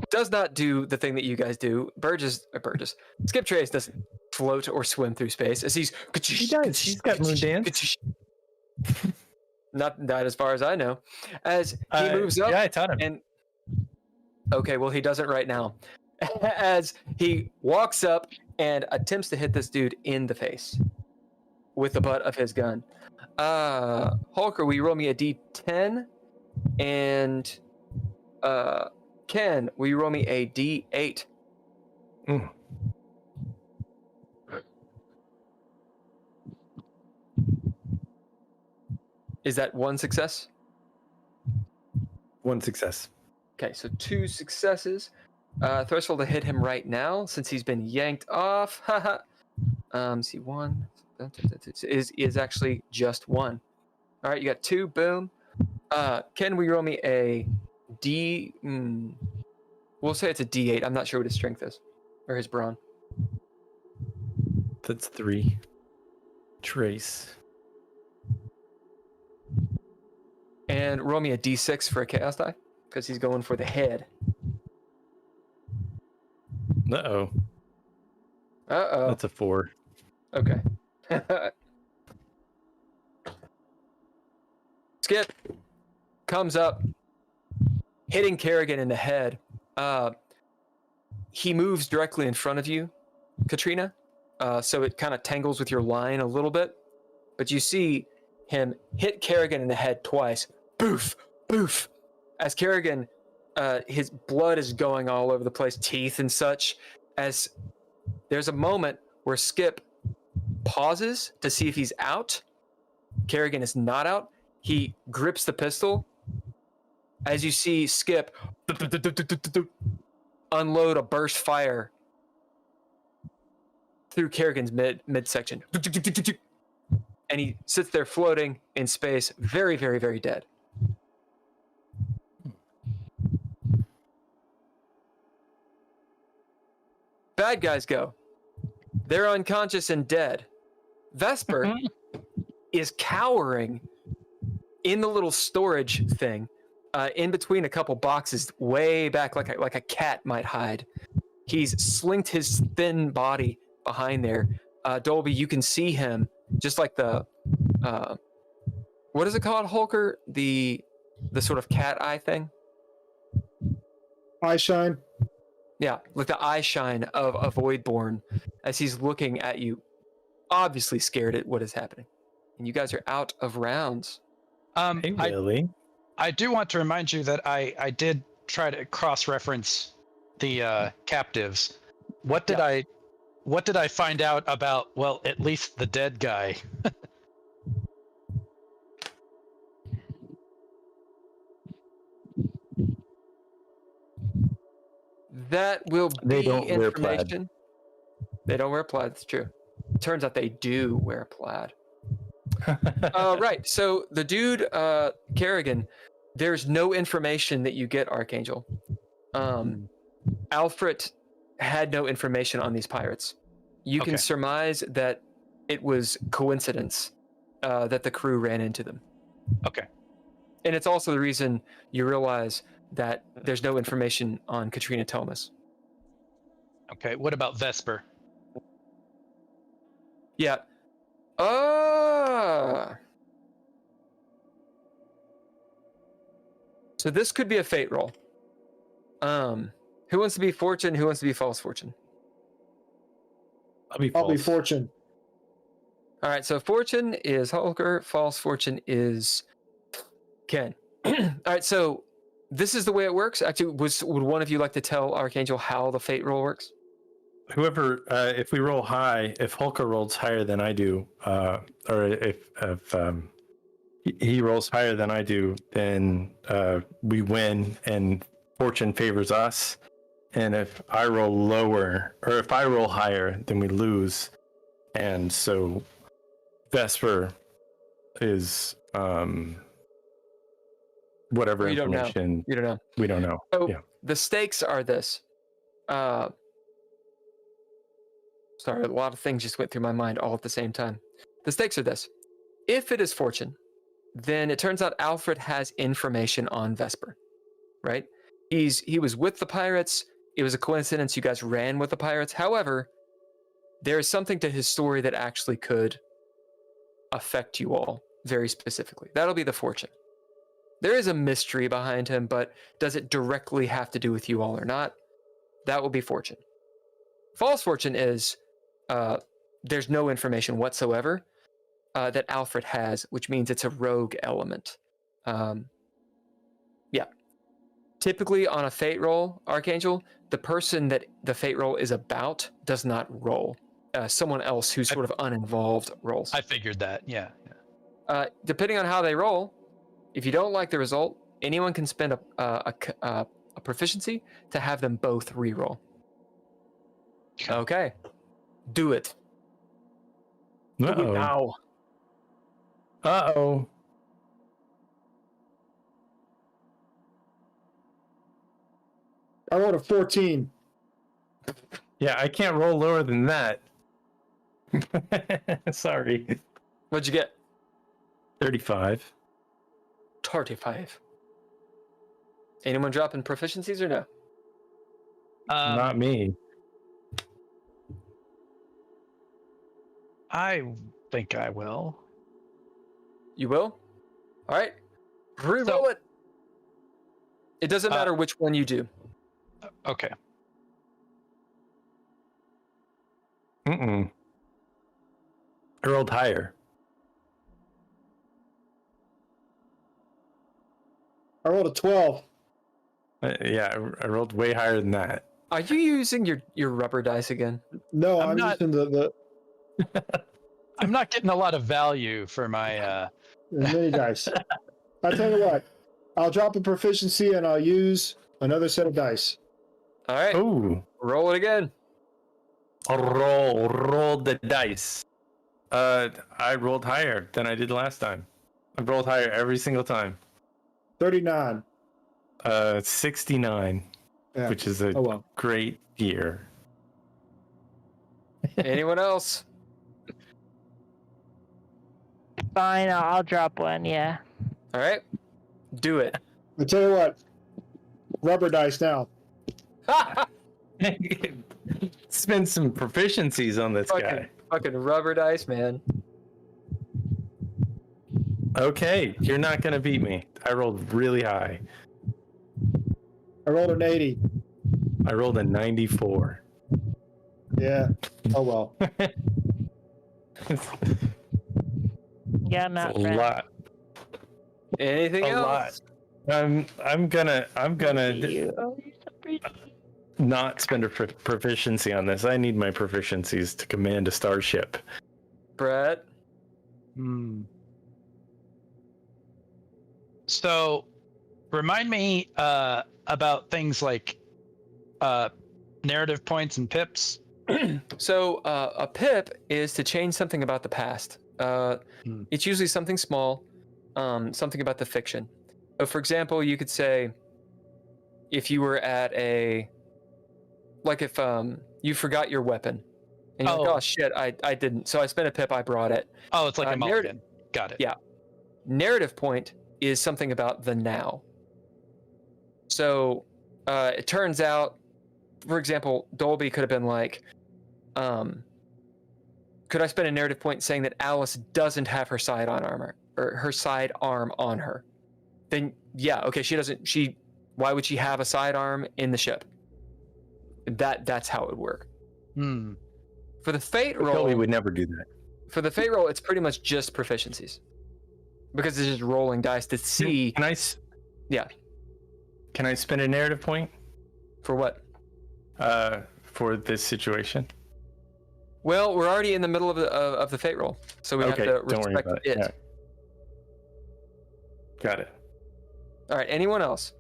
does not do the thing that you guys do. Burgess. Skip Trace doesn't float or swim through space as he's. He does. He's got moon dance. Not as far as I know. As he moves up, Yeah, I taught him. and okay, well he doesn't right now. As he walks up and attempts to hit this dude in the face with the butt of his gun. Hulker, will you roll me a D10? And Ken, will you roll me a D8? Mm. Is that 1 success? 1 success. Okay, so 2 successes. Threshold to hit him right now since he's been yanked off. See, 1 is actually just 1. All right, you got 2. Boom. Ken, will you roll me a D? We'll say it's a D8. I'm not sure what his strength is or his brawn. That's 3. Trace. And roll me a D6 for a chaos die because he's going for the head. Uh-oh. Uh-oh. That's a 4. Okay. Skip comes up, hitting Kerrigan in the head. He moves directly in front of you, Katrina, so it kind of tangles with your line a little bit. But you see him hit Kerrigan in the head twice. Boof, boof. As Kerrigan, his blood is going all over the place, teeth and such. As there's a moment where Skip pauses to see if he's out. Kerrigan is not out. He grips the pistol. As you see Skip unload a burst fire through Kerrigan's midsection. And he sits there floating in space, very, very, very dead. Bad guys go. They're unconscious and dead. Vesper is cowering in the little storage thing, in between a couple boxes, way back, like a cat might hide. He's slinked his thin body behind there. Dolby, you can see him, just like the what is it called, Hulker? The sort of cat eye thing. Eye shine. Yeah, like the eye shine of a Voidborn as he's looking at you. obviously scared at what is happening. And you guys are out of rounds. Hey, Willie. I do want to remind you that I did try to cross-reference the captives. What did I find out about, well, at least the dead guy? That will be They don't wear information. They don't wear plaid, that's true. Turns out they do wear plaid. Right, so the dude, Kerrigan, there's no information that you get, Archangel. Alfred had no information on these pirates. You can surmise that it was coincidence that the crew ran into them. Okay. And it's also the reason you realize that there's no information on Katrina Thomas. Okay, what about Vesper? Yeah. So this could be a fate roll. Who wants to be fortune? Who wants to be false fortune? I'll be fortune. All right, so fortune is Holger, false fortune is Ken. All right, so this is the way it works. Actually, would one of you like to tell Archangel how the fate roll works? Whoever, if we roll high, if Holker rolls higher than I do, or if he rolls higher than I do, then we win and fortune favors us. And if I roll lower, or if I roll higher, then we lose. And so Vesper is whatever information. You don't know. We don't know. So yeah. The stakes are this. Sorry, a lot of things just went through my mind all at the same time. The stakes are this. If it is fortune, then it turns out Alfred has information on Vesper, right? He was with the pirates. It was a coincidence you guys ran with the pirates. However, there is something to his story that actually could affect you all very specifically. That'll be the fortune. There is a mystery behind him, but does it directly have to do with you all or not? That will be fortune. False fortune is there's no information whatsoever that Alfred has, which means it's a rogue element. Yeah. Typically on a fate roll, Archangel, the person that the fate roll is about does not roll. Someone else who's sort of uninvolved rolls. I figured that, yeah. Depending on how they roll, if you don't like the result, anyone can spend a proficiency to have them both re-roll. Okay. Do it. Do it now. Uh-oh. I rolled a 14. Yeah, I can't roll lower than that. Sorry. What'd you get? 35. 35. Anyone dropping proficiencies or no? Not me. I think I will. You will? All right. Re-roll it. It doesn't matter which one you do. Okay. I rolled higher. I rolled a 12. Yeah, I rolled way higher than that. Are you using your rubber dice again? No, I'm not using the I'm not getting a lot of value for my mini dice. I'll tell you what. I'll drop a proficiency and I'll use another set of dice. All right. Ooh. Roll it again. Roll the dice. I rolled higher than I did last time. I rolled higher every single time. 39. 69, Yeah. which is a great year. Anyone else? Fine, I'll drop one, yeah. All right. Do it. I'll tell you what. Rubber dice now. Spend some proficiencies on this guy. Fucking rubber dice, man. Okay, you're not going to beat me. I rolled really high. I rolled an 80. I rolled a 94. Yeah. Oh well. Yeah, I'm out. a lot. Anything A else? lot. I'm gonna You. Oh, you're so pretty. not spend a proficiency on this. I need my proficiencies to command a starship. Brett? So, remind me about things like narrative points and pips. So a pip is to change something about the past. It's usually something small, something about the fiction. So for example, you could say, if you were at if you forgot your weapon, and you're like, oh shit, I didn't. So I spent a pip, I brought it. Oh, it's like a mulligan. Got it. Yeah. Narrative point is something about the now. So it turns out, for example, Dolby could have been like, could I spend a narrative point saying that Alice doesn't have her sidearm on her? Then yeah, okay, she doesn't. Why would she have a sidearm in the ship? That's how it would work. For the fate roll, Dolby would never do that. For the fate roll, it's pretty much just proficiencies, because it's just rolling dice to see. Can I? Yeah. Can I spend a narrative point For what? for this situation? Well, we're already in the middle of the fate roll, so we have to don't worry respect about it. Yeah. Got it. All right. Anyone else?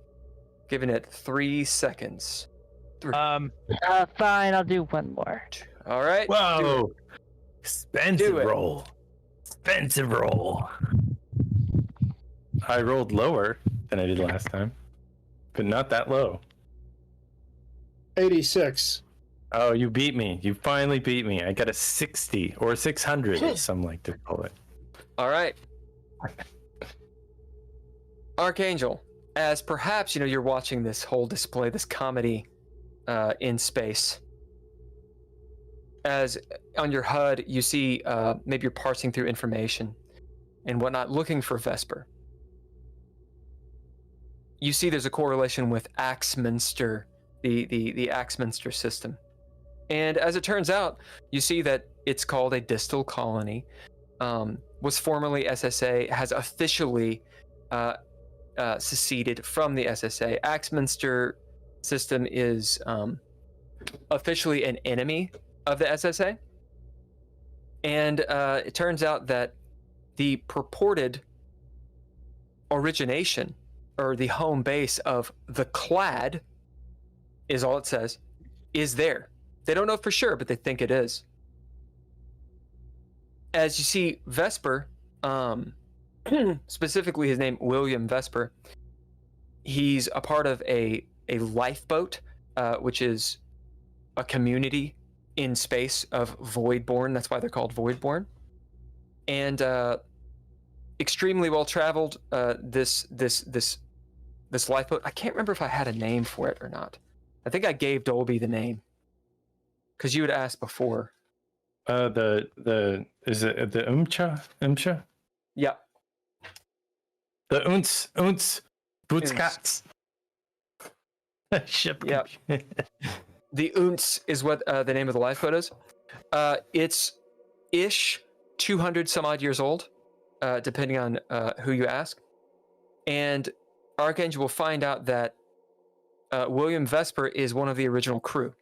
Giving it 3 seconds. Fine, I'll do one more. All right. Whoa! Expensive Do it. roll. Expensive roll. I rolled lower than I did last time, but not that low. 86. Oh, you beat me. You finally beat me. I got a 60 or 600, as some like to call it. All right. Archangel, as perhaps you're watching this whole display, this comedy in space. As on your HUD, you see maybe you're parsing through information and whatnot, looking for Vesper. You see there's a correlation with Axminster, the Axminster system. And as it turns out, you see that it's called a distal colony, was formerly SSA, has officially seceded from the SSA. Axminster system is officially an enemy of the SSA. And it turns out that the purported origination, or the home base of the Clad, is all it says, is there. They don't know for sure, but they think it is. As you see, Vesper, specifically his name, William Vesper, he's a part of a lifeboat, which is a community in space of Voidborn. That's why they're called Voidborn. And extremely well traveled. This lifeboat. I can't remember if I had a name for it or not. I think I gave Dolby the name, because you had asked before. Is it the Umcha? Yeah. The Unts Bootskats. Ship. Yeah. The Unts is what the name of the lifeboat is. It's ish 200 some odd years old, depending on who you ask. And Archangel will find out that William Vesper is one of the original crew.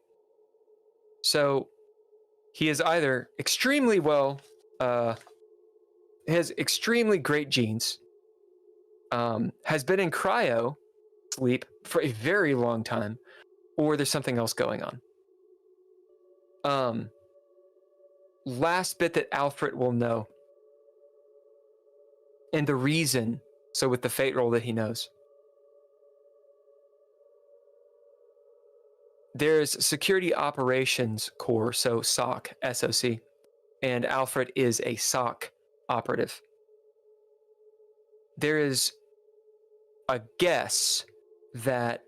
So he is either extremely well, has extremely great genes, has been in cryo sleep for a very long time, or there's something else going on. Last bit that Alfred will know, and the reason, so with the fate roll that he knows. There's Security Operations Corps, so SOC, SOC, and Alfred is a SOC operative. There is a guess that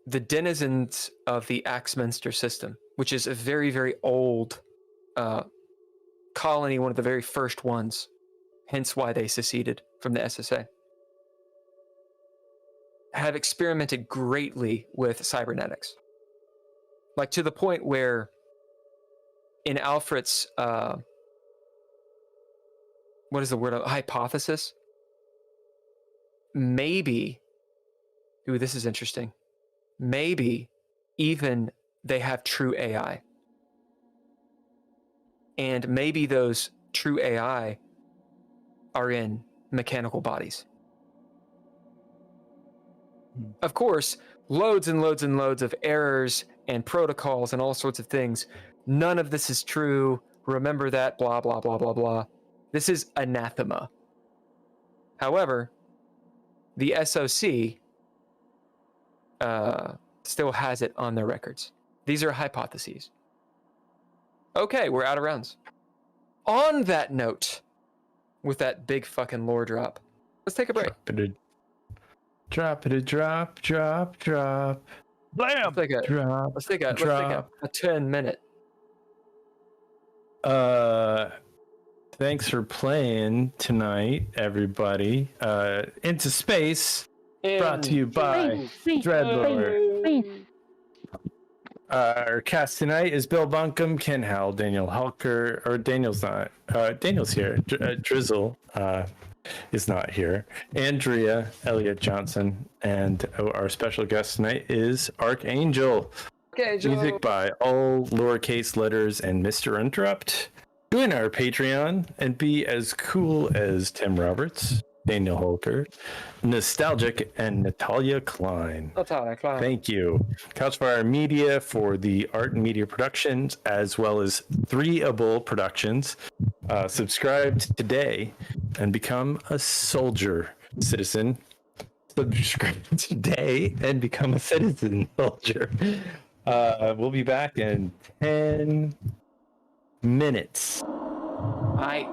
the denizens of the Axminster system, which is a very, very old colony, one of the very first ones, hence why they seceded from the SSA, have experimented greatly with cybernetics. Like to the point where in Alfred's what is the word? Hypothesis. Maybe. Ooh, this is interesting. Maybe even they have true AI. And maybe those true AI are in mechanical bodies. Of course, loads and loads and loads of errors and protocols and all sorts of things. None of this is true. Remember that, blah, blah, blah, blah, blah. This is anathema. However, the SOC still has it on their records. These are hypotheses. Okay, we're out of rounds. On that note, with that big fucking lore drop, let's take a break. Drop. Blam! Let's take a 10-minute. Thanks for playing tonight, everybody. Into Space, brought to you by DreadLore. Our cast tonight is Bill Bunkum, Ken Howl, Daniel Hulker, or Daniel's not. Daniel's here. Drizzle is not here. Andrea Elliott-Johnson, and our special guest tonight is Archangel. Music by all lowercase letters and Mr. Interrupt. Join our Patreon and be as cool as Tim Roberts, Daniel Holker, Nostalgic, and Natalia Cline. Thank you. Couchfire Media for the art and media productions, as well as Threeable Productions. Subscribe today and become a soldier citizen. Subscribe today and become a citizen soldier. We'll be back in 10 minutes. Bye.